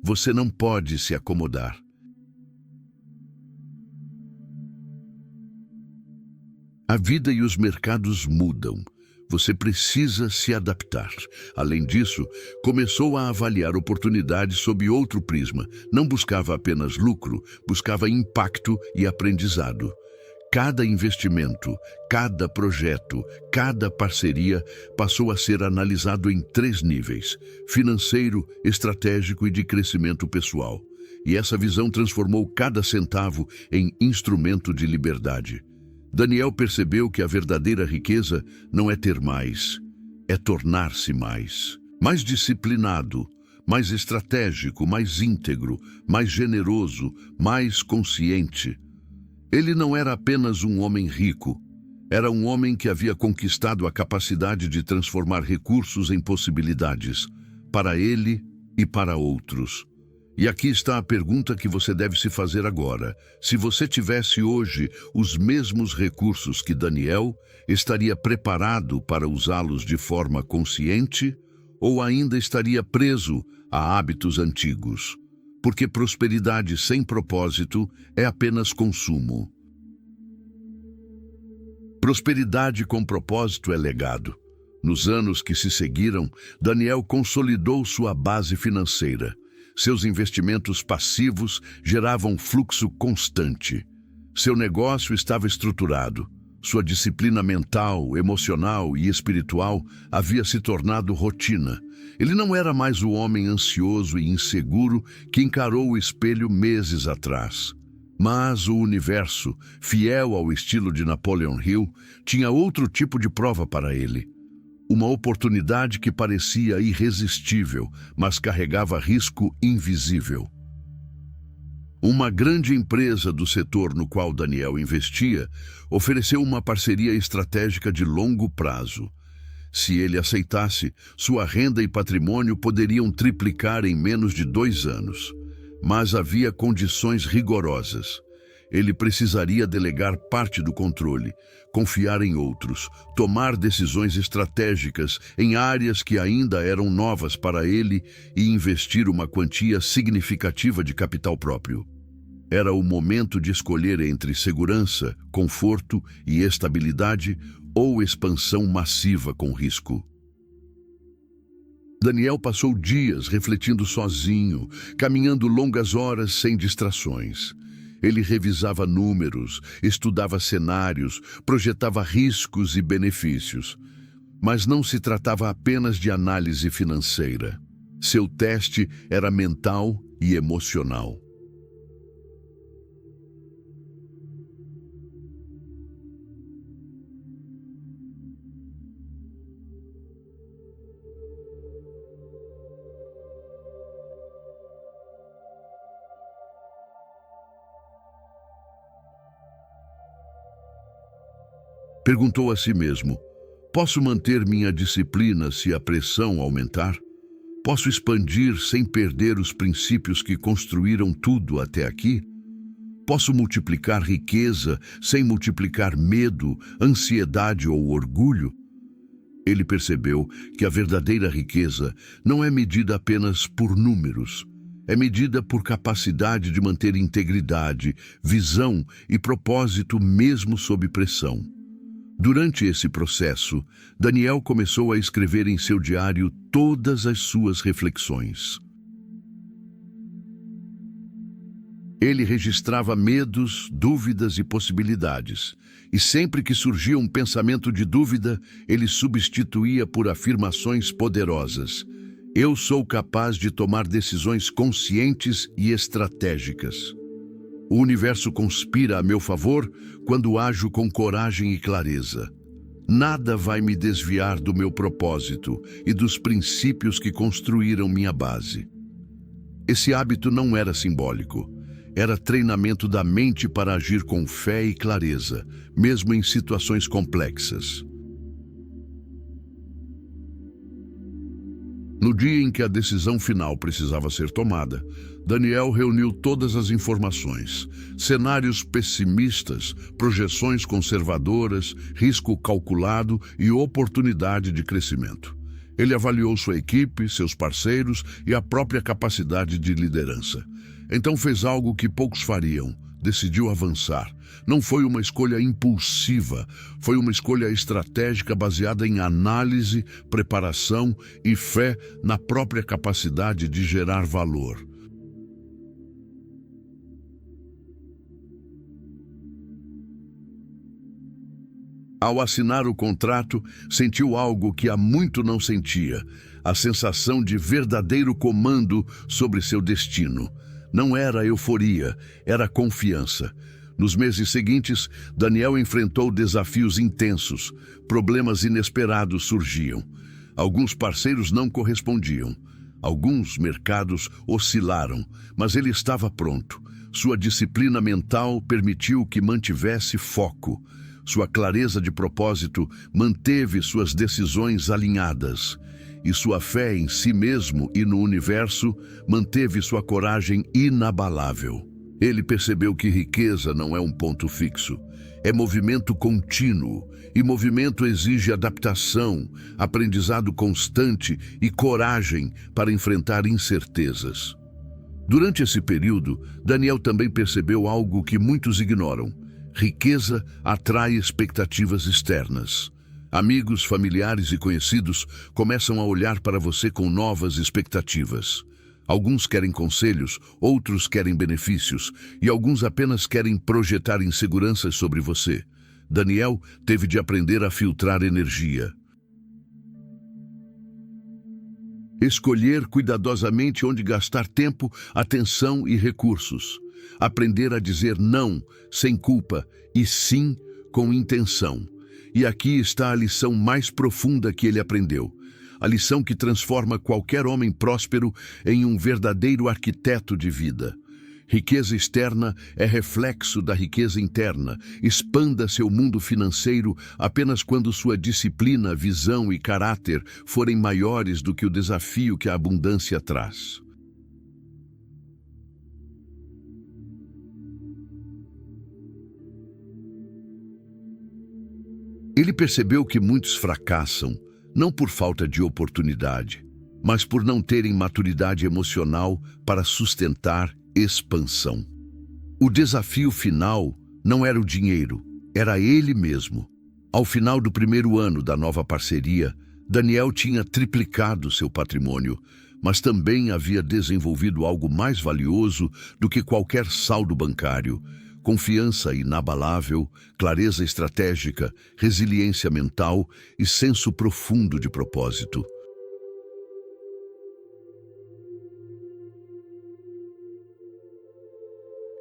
Você não pode se acomodar. A vida e os mercados mudam. Você precisa se adaptar. Além disso, começou a avaliar oportunidades sob outro prisma. Não buscava apenas lucro, buscava impacto e aprendizado. Cada investimento, cada projeto, cada parceria passou a ser analisado em 3 níveis: financeiro, estratégico e de crescimento pessoal. E essa visão transformou cada centavo em instrumento de liberdade. Daniel percebeu que a verdadeira riqueza não é ter mais, é tornar-se mais. Mais disciplinado, mais estratégico, mais íntegro, mais generoso, mais consciente. Ele não era apenas um homem rico. Era um homem que havia conquistado a capacidade de transformar recursos em possibilidades, para ele e para outros. E aqui está a pergunta que você deve se fazer agora. Se você tivesse hoje os mesmos recursos que Daniel, estaria preparado para usá-los de forma consciente ou ainda estaria preso a hábitos antigos? Porque prosperidade sem propósito é apenas consumo. Prosperidade com propósito é legado. Nos anos que se seguiram, Daniel consolidou sua base financeira. Seus investimentos passivos geravam fluxo constante. Seu negócio estava estruturado. Sua disciplina mental, emocional e espiritual havia se tornado rotina. Ele não era mais o homem ansioso e inseguro que encarou o espelho meses atrás. Mas o universo, fiel ao estilo de Napoleon Hill, tinha outro tipo de prova para ele. Uma oportunidade que parecia irresistível, mas carregava risco invisível. Uma grande empresa do setor no qual Daniel investia ofereceu uma parceria estratégica de longo prazo. Se ele aceitasse, sua renda e patrimônio poderiam triplicar em menos de 2 anos. Mas havia condições rigorosas. Ele precisaria delegar parte do controle, confiar em outros, tomar decisões estratégicas em áreas que ainda eram novas para ele e investir uma quantia significativa de capital próprio. Era o momento de escolher entre segurança, conforto e estabilidade ou expansão massiva com risco. Daniel passou dias refletindo sozinho, caminhando longas horas sem distrações. Ele revisava números, estudava cenários, projetava riscos e benefícios. Mas não se tratava apenas de análise financeira. Seu teste era mental e emocional. Perguntou a si mesmo: posso manter minha disciplina se a pressão aumentar? Posso expandir sem perder os princípios que construíram tudo até aqui? Posso multiplicar riqueza sem multiplicar medo, ansiedade ou orgulho? Ele percebeu que a verdadeira riqueza não é medida apenas por números. É medida por capacidade de manter integridade, visão e propósito mesmo sob pressão. Durante esse processo, Daniel começou a escrever em seu diário todas as suas reflexões. Ele registrava medos, dúvidas e possibilidades, e sempre que surgia um pensamento de dúvida, ele substituía por afirmações poderosas. Eu sou capaz de tomar decisões conscientes e estratégicas. O universo conspira a meu favor quando ajo com coragem e clareza. Nada vai me desviar do meu propósito e dos princípios que construíram minha base. Esse hábito não era simbólico. Era treinamento da mente para agir com fé e clareza, mesmo em situações complexas. No dia em que a decisão final precisava ser tomada, Daniel reuniu todas as informações, cenários pessimistas, projeções conservadoras, risco calculado e oportunidade de crescimento. Ele avaliou sua equipe, seus parceiros e a própria capacidade de liderança. Então fez algo que poucos fariam. Decidiu avançar. Não foi uma escolha impulsiva, foi uma escolha estratégica baseada em análise, preparação e fé na própria capacidade de gerar valor. Ao assinar o contrato, sentiu algo que há muito não sentia, a sensação de verdadeiro comando sobre seu destino. Não era euforia, era confiança. Nos meses seguintes, Daniel enfrentou desafios intensos, problemas inesperados surgiam. Alguns parceiros não correspondiam. Alguns mercados oscilaram, mas ele estava pronto. Sua disciplina mental permitiu que mantivesse foco. Sua clareza de propósito manteve suas decisões alinhadas. E sua fé em si mesmo e no universo manteve sua coragem inabalável. Ele percebeu que riqueza não é um ponto fixo. É movimento contínuo, e movimento exige adaptação, aprendizado constante e coragem para enfrentar incertezas. Durante esse período, Daniel também percebeu algo que muitos ignoram. Riqueza atrai expectativas externas. Amigos, familiares e conhecidos começam a olhar para você com novas expectativas. Alguns querem conselhos, outros querem benefícios, e alguns apenas querem projetar inseguranças sobre você. Daniel teve de aprender a filtrar energia. Escolher cuidadosamente onde gastar tempo, atenção e recursos. Aprender a dizer não sem culpa e sim com intenção. E aqui está a lição mais profunda que ele aprendeu. A lição que transforma qualquer homem próspero em um verdadeiro arquiteto de vida. Riqueza externa é reflexo da riqueza interna. Expanda seu mundo financeiro apenas quando sua disciplina, visão e caráter forem maiores do que o desafio que a abundância traz. Ele percebeu que muitos fracassam, não por falta de oportunidade, mas por não terem maturidade emocional para sustentar expansão. O desafio final não era o dinheiro, era ele mesmo. Ao final do primeiro ano da nova parceria, Daniel tinha triplicado seu patrimônio, mas também havia desenvolvido algo mais valioso do que qualquer saldo bancário: confiança inabalável, clareza estratégica, resiliência mental e senso profundo de propósito.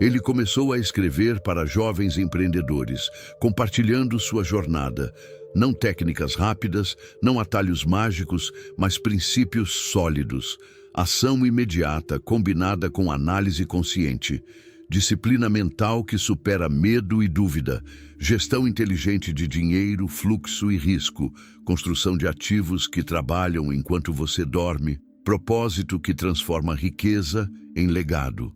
Ele começou a escrever para jovens empreendedores, compartilhando sua jornada. Não técnicas rápidas, não atalhos mágicos, mas princípios sólidos. Ação imediata combinada com análise consciente. Disciplina mental que supera medo e dúvida. Gestão inteligente de dinheiro, fluxo e risco. Construção de ativos que trabalham enquanto você dorme. Propósito que transforma riqueza em legado.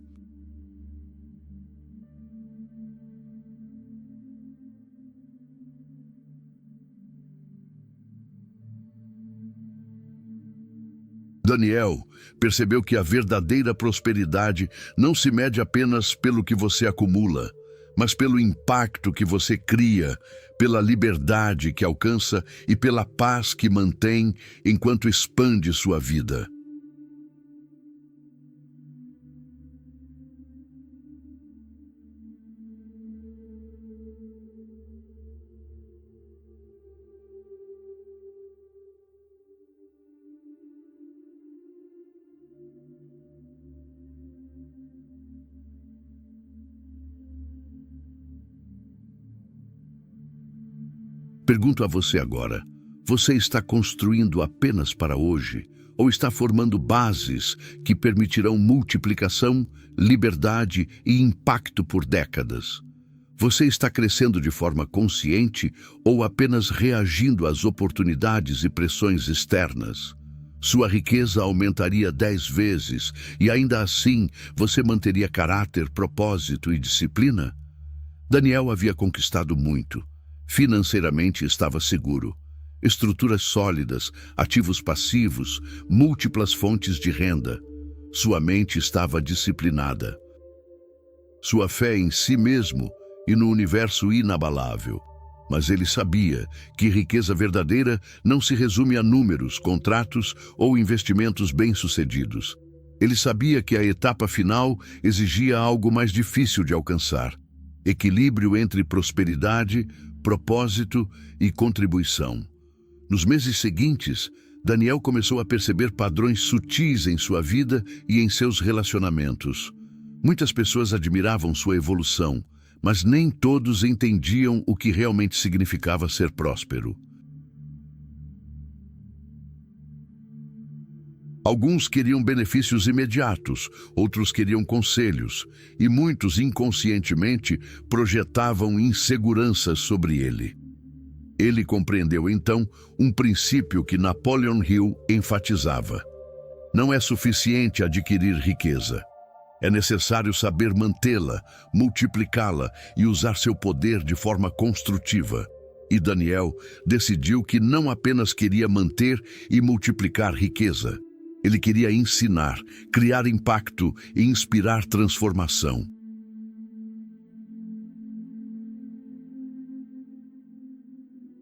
Daniel percebeu que a verdadeira prosperidade não se mede apenas pelo que você acumula, mas pelo impacto que você cria, pela liberdade que alcança e pela paz que mantém enquanto expande sua vida. Pergunto a você agora: você está construindo apenas para hoje ou está formando bases que permitirão multiplicação, liberdade e impacto por décadas? Você está crescendo de forma consciente ou apenas reagindo às oportunidades e pressões externas? Sua riqueza aumentaria 10 vezes e ainda assim você manteria caráter, propósito e disciplina? Daniel havia conquistado muito. Financeiramente estava seguro. Estruturas sólidas, ativos passivos, múltiplas fontes de renda. Sua mente estava disciplinada. Sua fé em si mesmo e no universo inabalável. Mas ele sabia que riqueza verdadeira não se resume a números, contratos ou investimentos bem-sucedidos. Ele sabia que a etapa final exigia algo mais difícil de alcançar: equilíbrio entre prosperidade, propósito e contribuição. Nos meses seguintes, Daniel começou a perceber padrões sutis em sua vida e em seus relacionamentos. Muitas pessoas admiravam sua evolução, mas nem todos entendiam o que realmente significava ser próspero. Alguns queriam benefícios imediatos, outros queriam conselhos, e muitos inconscientemente projetavam inseguranças sobre ele. Ele compreendeu então um princípio que Napoleon Hill enfatizava: não é suficiente adquirir riqueza. É necessário saber mantê-la, multiplicá-la e usar seu poder de forma construtiva. E Daniel decidiu que não apenas queria manter e multiplicar riqueza. Ele queria ensinar, criar impacto e inspirar transformação.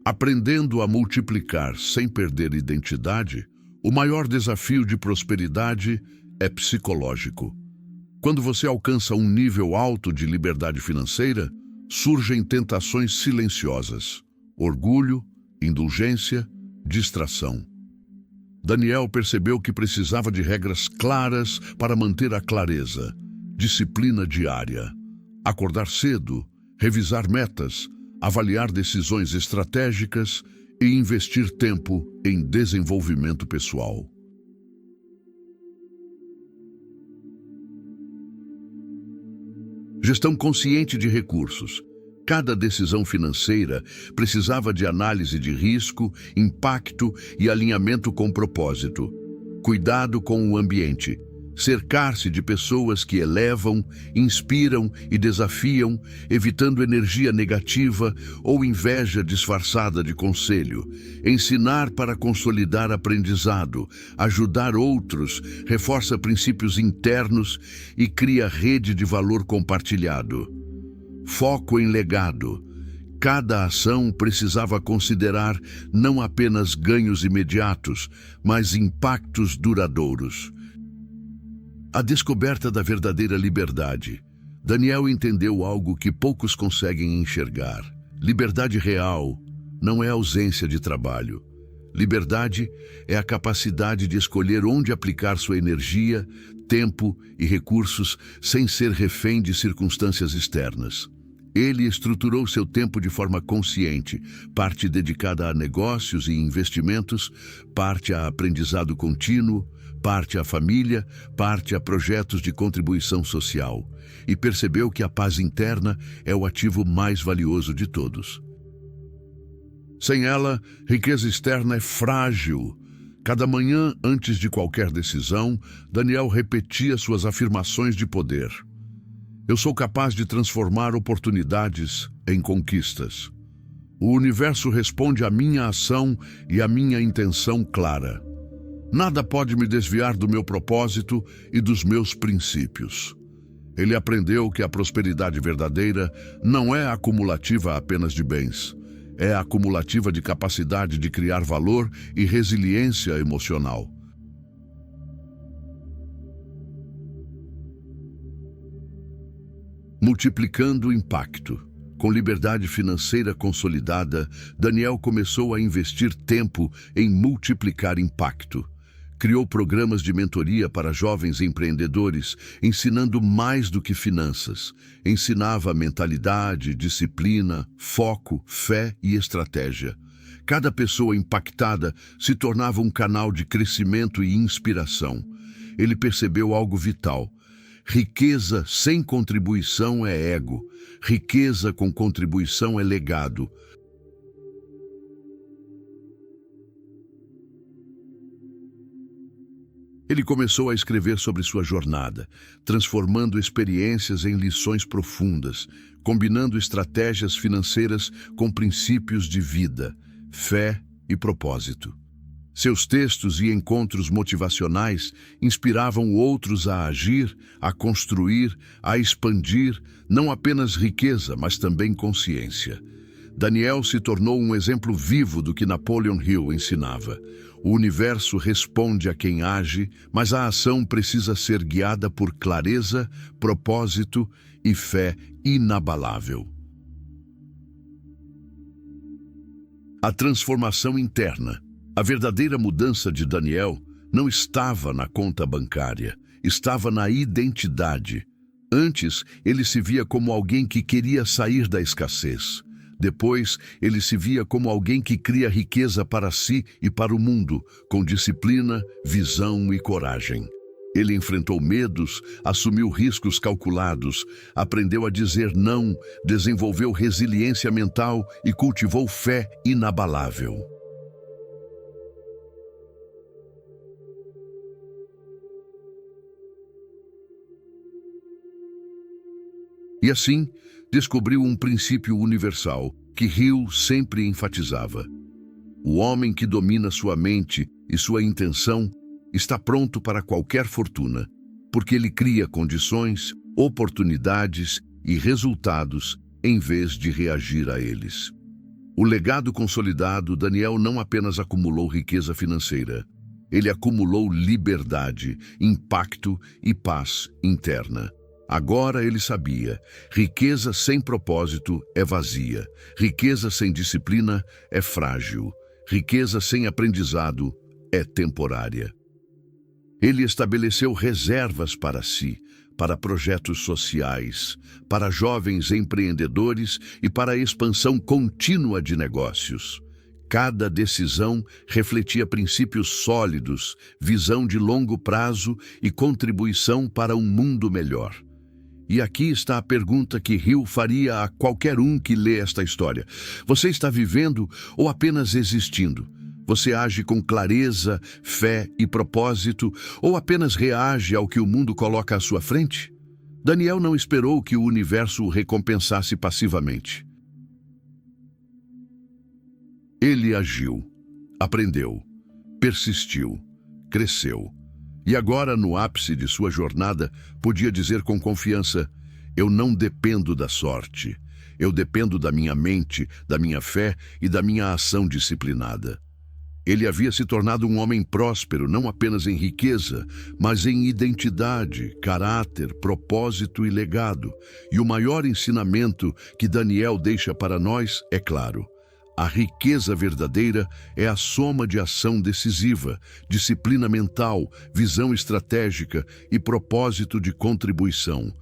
Aprendendo a multiplicar sem perder identidade, o maior desafio de prosperidade é psicológico. Quando você alcança um nível alto de liberdade financeira, surgem tentações silenciosas: orgulho, indulgência, distração. Daniel percebeu que precisava de regras claras para manter a clareza, disciplina diária, acordar cedo, revisar metas, avaliar decisões estratégicas e investir tempo em desenvolvimento pessoal. Gestão consciente de recursos. Cada decisão financeira precisava de análise de risco, impacto e alinhamento com propósito. Cuidado com o ambiente. Cercar-se de pessoas que elevam, inspiram e desafiam, evitando energia negativa ou inveja disfarçada de conselho. Ensinar para consolidar aprendizado, ajudar outros, reforça princípios internos e cria rede de valor compartilhado. Foco em legado. Cada ação precisava considerar não apenas ganhos imediatos, mas impactos duradouros. A descoberta da verdadeira liberdade. Daniel entendeu algo que poucos conseguem enxergar. Liberdade real não é ausência de trabalho. Liberdade é a capacidade de escolher onde aplicar sua energia, tempo e recursos sem ser refém de circunstâncias externas. Ele estruturou seu tempo de forma consciente, parte dedicada a negócios e investimentos, parte a aprendizado contínuo, parte à família, parte a projetos de contribuição social, e percebeu que a paz interna é o ativo mais valioso de todos. Sem ela, riqueza externa é frágil. Cada manhã, antes de qualquer decisão, Daniel repetia suas afirmações de poder. Eu sou capaz de transformar oportunidades em conquistas. O universo responde à minha ação e à minha intenção clara. Nada pode me desviar do meu propósito e dos meus princípios. Ele aprendeu que a prosperidade verdadeira não é acumulativa apenas de bens. É acumulativa de capacidade de criar valor e resiliência emocional. Multiplicando o impacto. Com liberdade financeira consolidada, Daniel começou a investir tempo em multiplicar impacto. Criou programas de mentoria para jovens empreendedores, ensinando mais do que finanças. Ensinava mentalidade, disciplina, foco, fé e estratégia. Cada pessoa impactada se tornava um canal de crescimento e inspiração. Ele percebeu algo vital. Riqueza sem contribuição é ego. Riqueza com contribuição é legado. Ele começou a escrever sobre sua jornada, transformando experiências em lições profundas, combinando estratégias financeiras com princípios de vida, fé e propósito. Seus textos e encontros motivacionais inspiravam outros a agir, a construir, a expandir, não apenas riqueza, mas também consciência. Daniel se tornou um exemplo vivo do que Napoleon Hill ensinava. O universo responde a quem age, mas a ação precisa ser guiada por clareza, propósito e fé inabalável. A transformação interna. A verdadeira mudança de Daniel não estava na conta bancária, estava na identidade. Antes, ele se via como alguém que queria sair da escassez. Depois, ele se via como alguém que cria riqueza para si e para o mundo, com disciplina, visão e coragem. Ele enfrentou medos, assumiu riscos calculados, aprendeu a dizer não, desenvolveu resiliência mental e cultivou fé inabalável. E assim, descobriu um princípio universal que Hill sempre enfatizava. O homem que domina sua mente e sua intenção está pronto para qualquer fortuna, porque ele cria condições, oportunidades e resultados em vez de reagir a eles. O legado consolidado, Daniel não apenas acumulou riqueza financeira, ele acumulou liberdade, impacto e paz interna. Agora ele sabia, riqueza sem propósito é vazia, riqueza sem disciplina é frágil, riqueza sem aprendizado é temporária. Ele estabeleceu reservas para si, para projetos sociais, para jovens empreendedores e para a expansão contínua de negócios. Cada decisão refletia princípios sólidos, visão de longo prazo e contribuição para um mundo melhor. E aqui está a pergunta que Hill faria a qualquer um que lê esta história. Você está vivendo ou apenas existindo? Você age com clareza, fé e propósito ou apenas reage ao que o mundo coloca à sua frente? Daniel não esperou que o universo o recompensasse passivamente. Ele agiu, aprendeu, persistiu, cresceu. E agora, no ápice de sua jornada, podia dizer com confiança: eu não dependo da sorte, eu dependo da minha mente, da minha fé e da minha ação disciplinada. Ele havia se tornado um homem próspero, não apenas em riqueza, mas em identidade, caráter, propósito e legado. E o maior ensinamento que Daniel deixa para nós é claro: a riqueza verdadeira é a soma de ação decisiva, disciplina mental, visão estratégica e propósito de contribuição.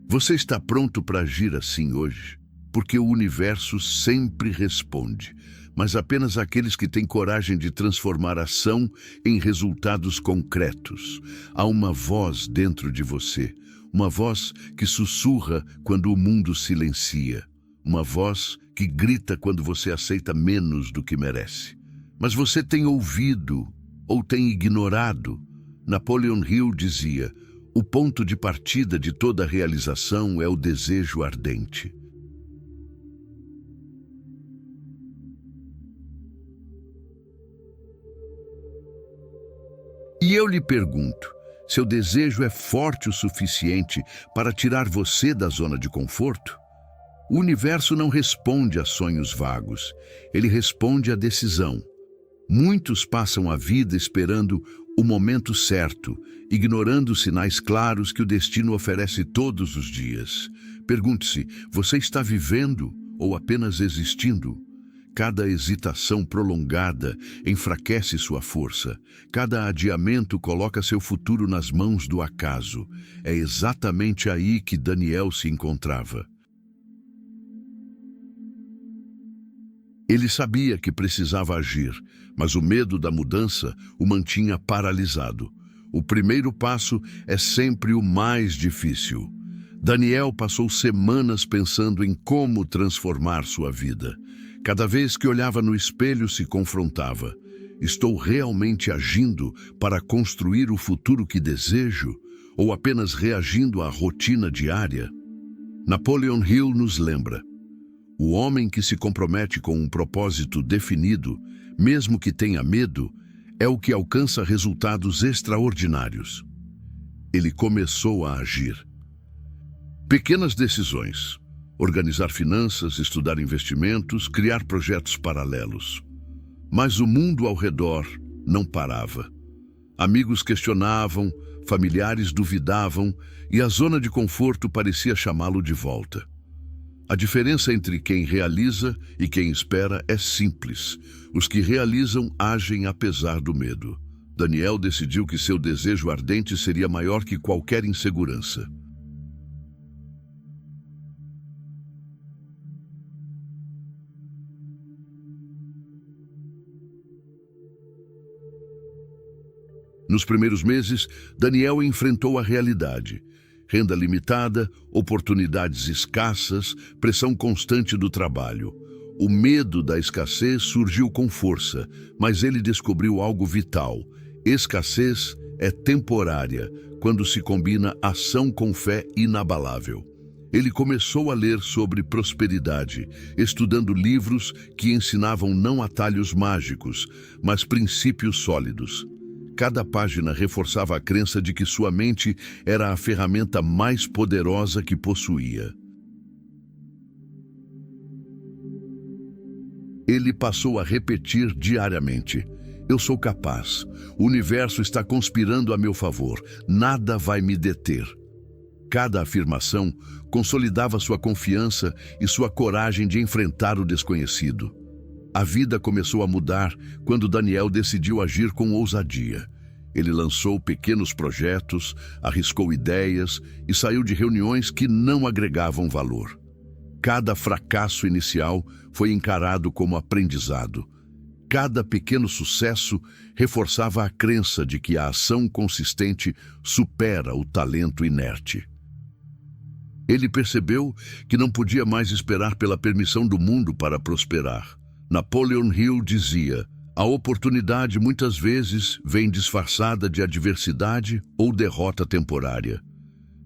Você está pronto para agir assim hoje? Porque o universo sempre responde, mas apenas aqueles que têm coragem de transformar ação em resultados concretos. Há uma voz dentro de você, uma voz que sussurra quando o mundo silencia, uma voz que grita quando você aceita menos do que merece. Mas você tem ouvido ou tem ignorado? Napoleon Hill dizia: o ponto de partida de toda realização é o desejo ardente. E eu lhe pergunto, seu desejo é forte o suficiente para tirar você da zona de conforto? O universo não responde a sonhos vagos, ele responde à decisão. Muitos passam a vida esperando o momento certo, ignorando os sinais claros que o destino oferece todos os dias. Pergunte-se, você está vivendo ou apenas existindo? Cada hesitação prolongada enfraquece sua força. Cada adiamento coloca seu futuro nas mãos do acaso. É exatamente aí que Daniel se encontrava. Ele sabia que precisava agir, mas o medo da mudança o mantinha paralisado. O primeiro passo é sempre o mais difícil. Daniel passou semanas pensando em como transformar sua vida. Cada vez que olhava no espelho, se confrontava: estou realmente agindo para construir o futuro que desejo ou apenas reagindo à rotina diária? Napoleon Hill nos lembra: o homem que se compromete com um propósito definido, mesmo que tenha medo, é o que alcança resultados extraordinários. Ele começou a agir. Pequenas decisões: organizar finanças, estudar investimentos, criar projetos paralelos. Mas o mundo ao redor não parava. Amigos questionavam, familiares duvidavam e a zona de conforto parecia chamá-lo de volta. A diferença entre quem realiza e quem espera é simples. Os que realizam agem apesar do medo. Daniel decidiu que seu desejo ardente seria maior que qualquer insegurança. Nos primeiros meses, Daniel enfrentou a realidade. Renda limitada, oportunidades escassas, pressão constante do trabalho. O medo da escassez surgiu com força, mas ele descobriu algo vital. Escassez é temporária, quando se combina ação com fé inabalável. Ele começou a ler sobre prosperidade, estudando livros que ensinavam não atalhos mágicos, mas princípios sólidos. Cada página reforçava a crença de que sua mente era a ferramenta mais poderosa que possuía. Ele passou a repetir diariamente: eu sou capaz, o universo está conspirando a meu favor, nada vai me deter. Cada afirmação consolidava sua confiança e sua coragem de enfrentar o desconhecido. A vida começou a mudar quando Daniel decidiu agir com ousadia. Ele lançou pequenos projetos, arriscou ideias e saiu de reuniões que não agregavam valor. Cada fracasso inicial foi encarado como aprendizado. Cada pequeno sucesso reforçava a crença de que a ação consistente supera o talento inerte. Ele percebeu que não podia mais esperar pela permissão do mundo para prosperar. Napoleon Hill dizia: a oportunidade muitas vezes vem disfarçada de adversidade ou derrota temporária.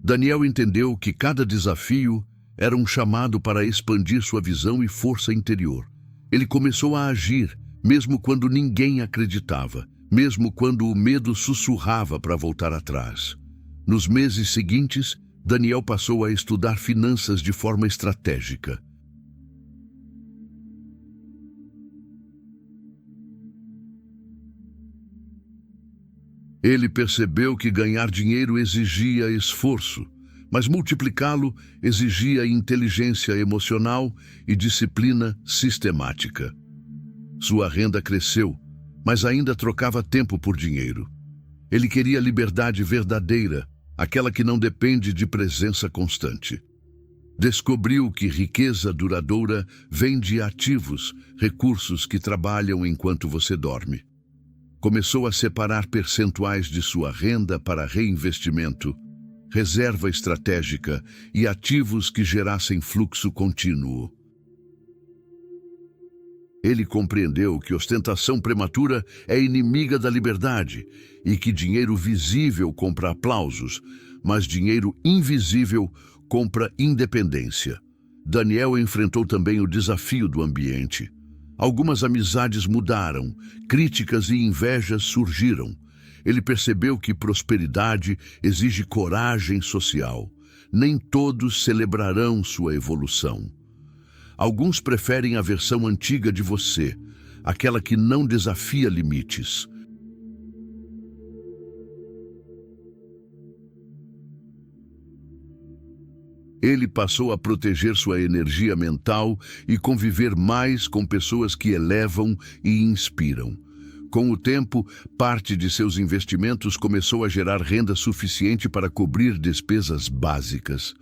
Daniel entendeu que cada desafio era um chamado para expandir sua visão e força interior. Ele começou a agir, mesmo quando ninguém acreditava, mesmo quando o medo sussurrava para voltar atrás. Nos meses seguintes, Daniel passou a estudar finanças de forma estratégica. Ele percebeu que ganhar dinheiro exigia esforço, mas multiplicá-lo exigia inteligência emocional e disciplina sistemática. Sua renda cresceu, mas ainda trocava tempo por dinheiro. Ele queria liberdade verdadeira, aquela que não depende de presença constante. Descobriu que riqueza duradoura vem de ativos, recursos que trabalham enquanto você dorme. Começou a separar percentuais de sua renda para reinvestimento, reserva estratégica e ativos que gerassem fluxo contínuo. Ele compreendeu que ostentação prematura é inimiga da liberdade e que dinheiro visível compra aplausos, mas dinheiro invisível compra independência. Daniel enfrentou também o desafio do ambiente. Algumas amizades mudaram, críticas e invejas surgiram. Ele percebeu que prosperidade exige coragem social. Nem todos celebrarão sua evolução. Alguns preferem a versão antiga de você, aquela que não desafia limites. Ele passou a proteger sua energia mental e conviver mais com pessoas que elevam e inspiram. Com o tempo, parte de seus investimentos começou a gerar renda suficiente para cobrir despesas básicas.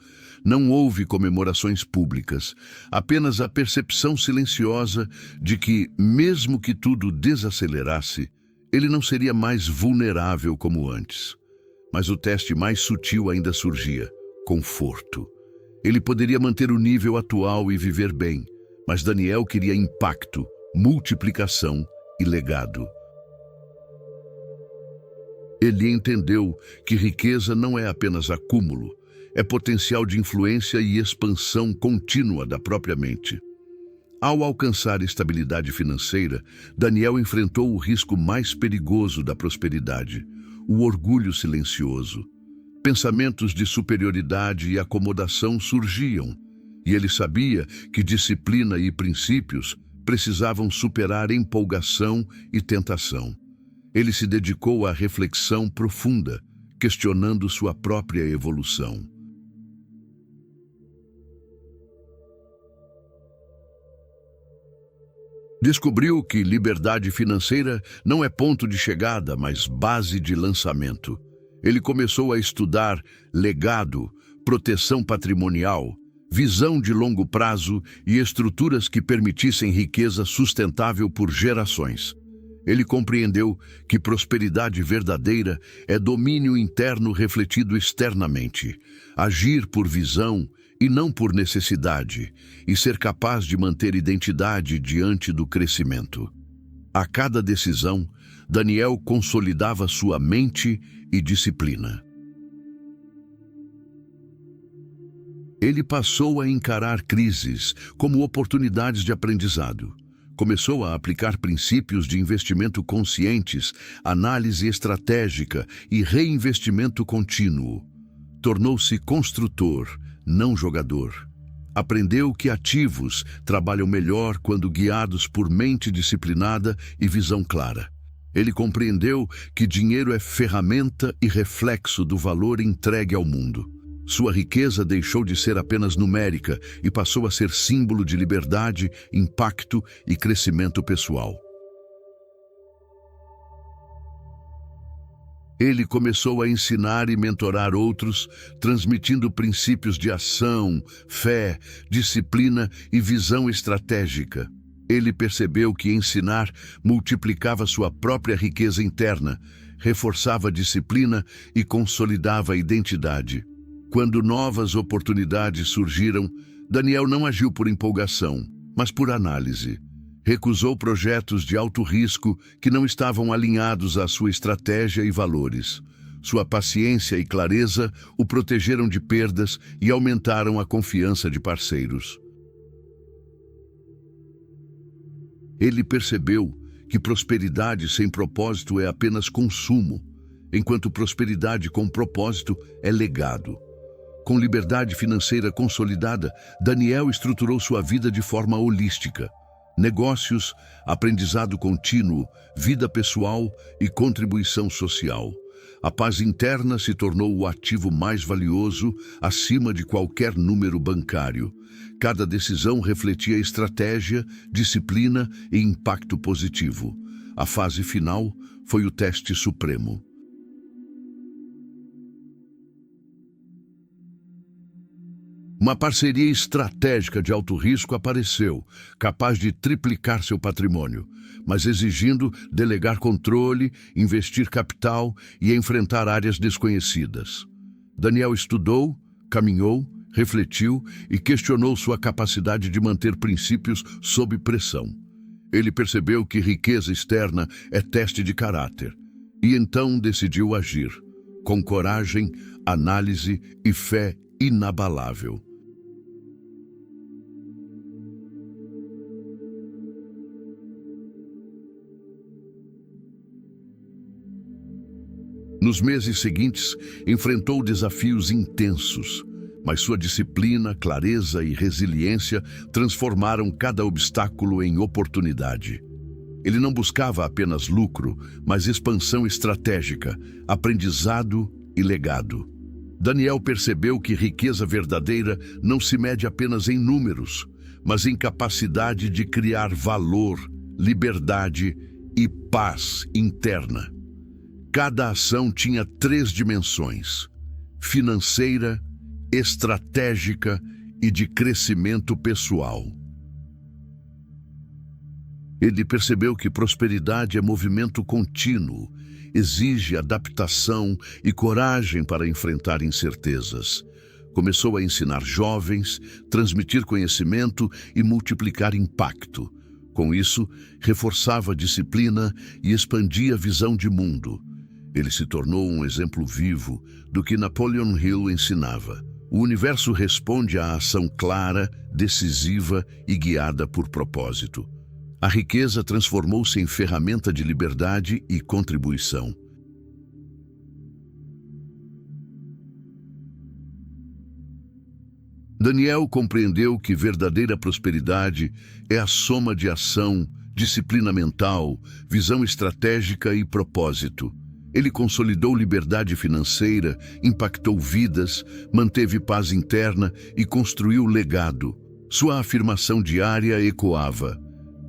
Não houve comemorações públicas, apenas a percepção silenciosa de que, mesmo que tudo desacelerasse, ele não seria mais vulnerável como antes. Mas o teste mais sutil ainda surgia: conforto. Ele poderia manter o nível atual e viver bem, mas Daniel queria impacto, multiplicação e legado. Ele entendeu que riqueza não é apenas acúmulo, é potencial de influência e expansão contínua da própria mente. Ao alcançar estabilidade financeira, Daniel enfrentou o risco mais perigoso da prosperidade: o orgulho silencioso. Pensamentos de superioridade e acomodação surgiam, e ele sabia que disciplina e princípios precisavam superar empolgação e tentação. Ele se dedicou à reflexão profunda, questionando sua própria evolução. Descobriu que liberdade financeira não é ponto de chegada, mas base de lançamento. Ele começou a estudar legado, proteção patrimonial, visão de longo prazo e estruturas que permitissem riqueza sustentável por gerações. Ele compreendeu que prosperidade verdadeira é domínio interno refletido externamente, agir por visão e não por necessidade, e ser capaz de manter identidade diante do crescimento. A cada decisão, Daniel consolidava sua mente e disciplina. Ele passou a encarar crises como oportunidades de aprendizado. Começou a aplicar princípios de investimento conscientes, análise estratégica e reinvestimento contínuo. Tornou-se construtor, não jogador. Aprendeu que ativos trabalham melhor quando guiados por mente disciplinada e visão clara. Ele compreendeu que dinheiro é ferramenta e reflexo do valor entregue ao mundo. Sua riqueza deixou de ser apenas numérica e passou a ser símbolo de liberdade, impacto e crescimento pessoal. Ele começou a ensinar e mentorar outros, transmitindo princípios de ação, fé, disciplina e visão estratégica. Ele percebeu que ensinar multiplicava sua própria riqueza interna, reforçava a disciplina e consolidava a identidade. Quando novas oportunidades surgiram, Daniel não agiu por empolgação, mas por análise. Recusou projetos de alto risco que não estavam alinhados à sua estratégia e valores. Sua paciência e clareza o protegeram de perdas e aumentaram a confiança de parceiros. Ele percebeu que prosperidade sem propósito é apenas consumo, enquanto prosperidade com propósito é legado. Com liberdade financeira consolidada, Daniel estruturou sua vida de forma holística. Negócios, aprendizado contínuo, vida pessoal e contribuição social. A paz interna se tornou o ativo mais valioso acima de qualquer número bancário. Cada decisão refletia estratégia, disciplina e impacto positivo. A fase final foi o teste supremo. Uma parceria estratégica de alto risco apareceu, capaz de triplicar seu patrimônio, mas exigindo delegar controle, investir capital e enfrentar áreas desconhecidas. Daniel estudou, caminhou, refletiu e questionou sua capacidade de manter princípios sob pressão. Ele percebeu que riqueza externa é teste de caráter, e então decidiu agir, com coragem, análise e fé inabalável. Nos meses seguintes, enfrentou desafios intensos, mas sua disciplina, clareza e resiliência transformaram cada obstáculo em oportunidade. Ele não buscava apenas lucro, mas expansão estratégica, aprendizado e legado. Daniel percebeu que riqueza verdadeira não se mede apenas em números, mas em capacidade de criar valor, liberdade e paz interna. Cada ação tinha 3 dimensões: financeira, estratégica e de crescimento pessoal. Ele percebeu que prosperidade é movimento contínuo, exige adaptação e coragem para enfrentar incertezas. Começou a ensinar jovens, transmitir conhecimento e multiplicar impacto. Com isso, reforçava a disciplina e expandia a visão de mundo. Ele se tornou um exemplo vivo do que Napoleon Hill ensinava. O universo responde à ação clara, decisiva e guiada por propósito. A riqueza transformou-se em ferramenta de liberdade e contribuição. Daniel compreendeu que verdadeira prosperidade é a soma de ação, disciplina mental, visão estratégica e propósito. Ele consolidou liberdade financeira, impactou vidas, manteve paz interna e construiu legado. Sua afirmação diária ecoava: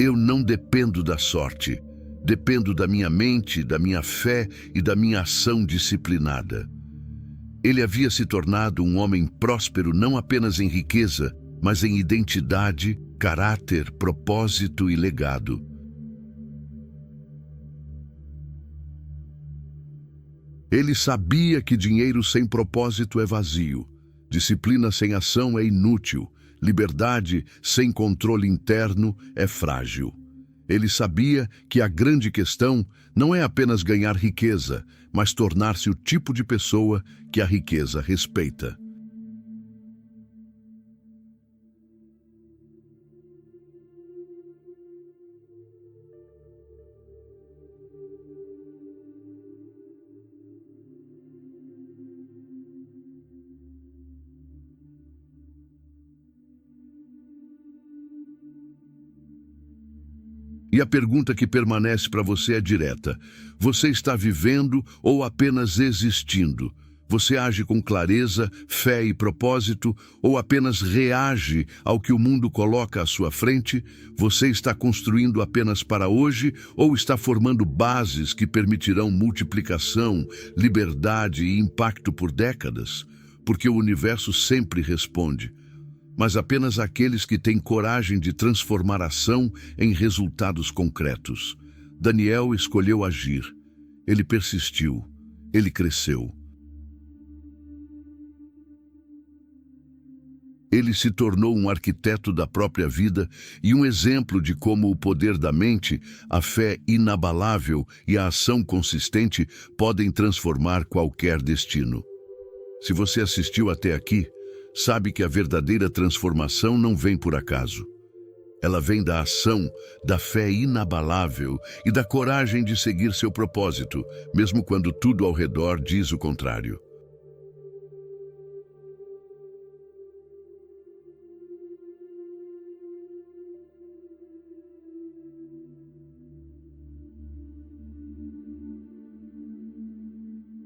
"Eu não dependo da sorte, dependo da minha mente, da minha fé e da minha ação disciplinada." Ele havia se tornado um homem próspero não apenas em riqueza, mas em identidade, caráter, propósito e legado. Ele sabia que dinheiro sem propósito é vazio, disciplina sem ação é inútil, liberdade sem controle interno é frágil. Ele sabia que a grande questão não é apenas ganhar riqueza, mas tornar-se o tipo de pessoa que a riqueza respeita. E a pergunta que permanece para você é direta: você está vivendo ou apenas existindo? Você age com clareza, fé e propósito ou apenas reage ao que o mundo coloca à sua frente? Você está construindo apenas para hoje ou está formando bases que permitirão multiplicação, liberdade e impacto por décadas? Porque o universo sempre responde, mas apenas aqueles que têm coragem de transformar ação em resultados concretos. Daniel escolheu agir. Ele persistiu. Ele cresceu. Ele se tornou um arquiteto da própria vida e um exemplo de como o poder da mente, a fé inabalável e a ação consistente podem transformar qualquer destino. Se você assistiu até aqui, sabe que a verdadeira transformação não vem por acaso. Ela vem da ação, da fé inabalável e da coragem de seguir seu propósito, mesmo quando tudo ao redor diz o contrário.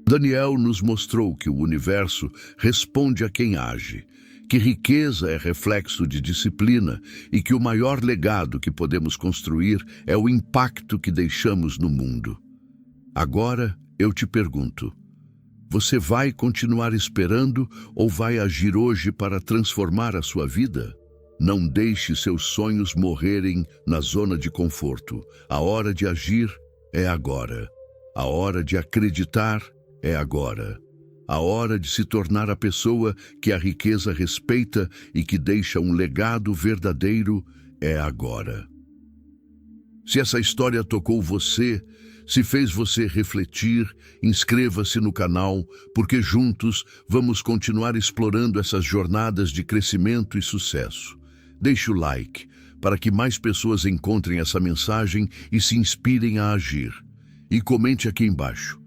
Daniel nos mostrou que o universo responde a quem age, que riqueza é reflexo de disciplina e que o maior legado que podemos construir é o impacto que deixamos no mundo. Agora eu te pergunto, você vai continuar esperando ou vai agir hoje para transformar a sua vida? Não deixe seus sonhos morrerem na zona de conforto. A hora de agir é agora. A hora de acreditar é agora. A hora de se tornar a pessoa que a riqueza respeita e que deixa um legado verdadeiro é agora. Se essa história tocou você, se fez você refletir, inscreva-se no canal, porque juntos vamos continuar explorando essas jornadas de crescimento e sucesso. Deixe o like para que mais pessoas encontrem essa mensagem e se inspirem a agir. E comente aqui embaixo.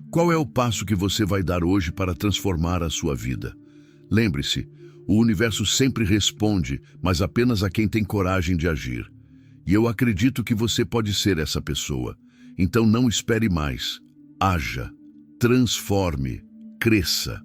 Qual é o passo que você vai dar hoje para transformar a sua vida? Lembre-se, o universo sempre responde, mas apenas a quem tem coragem de agir. E eu acredito que você pode ser essa pessoa. Então não espere mais. Haja, transforme, cresça.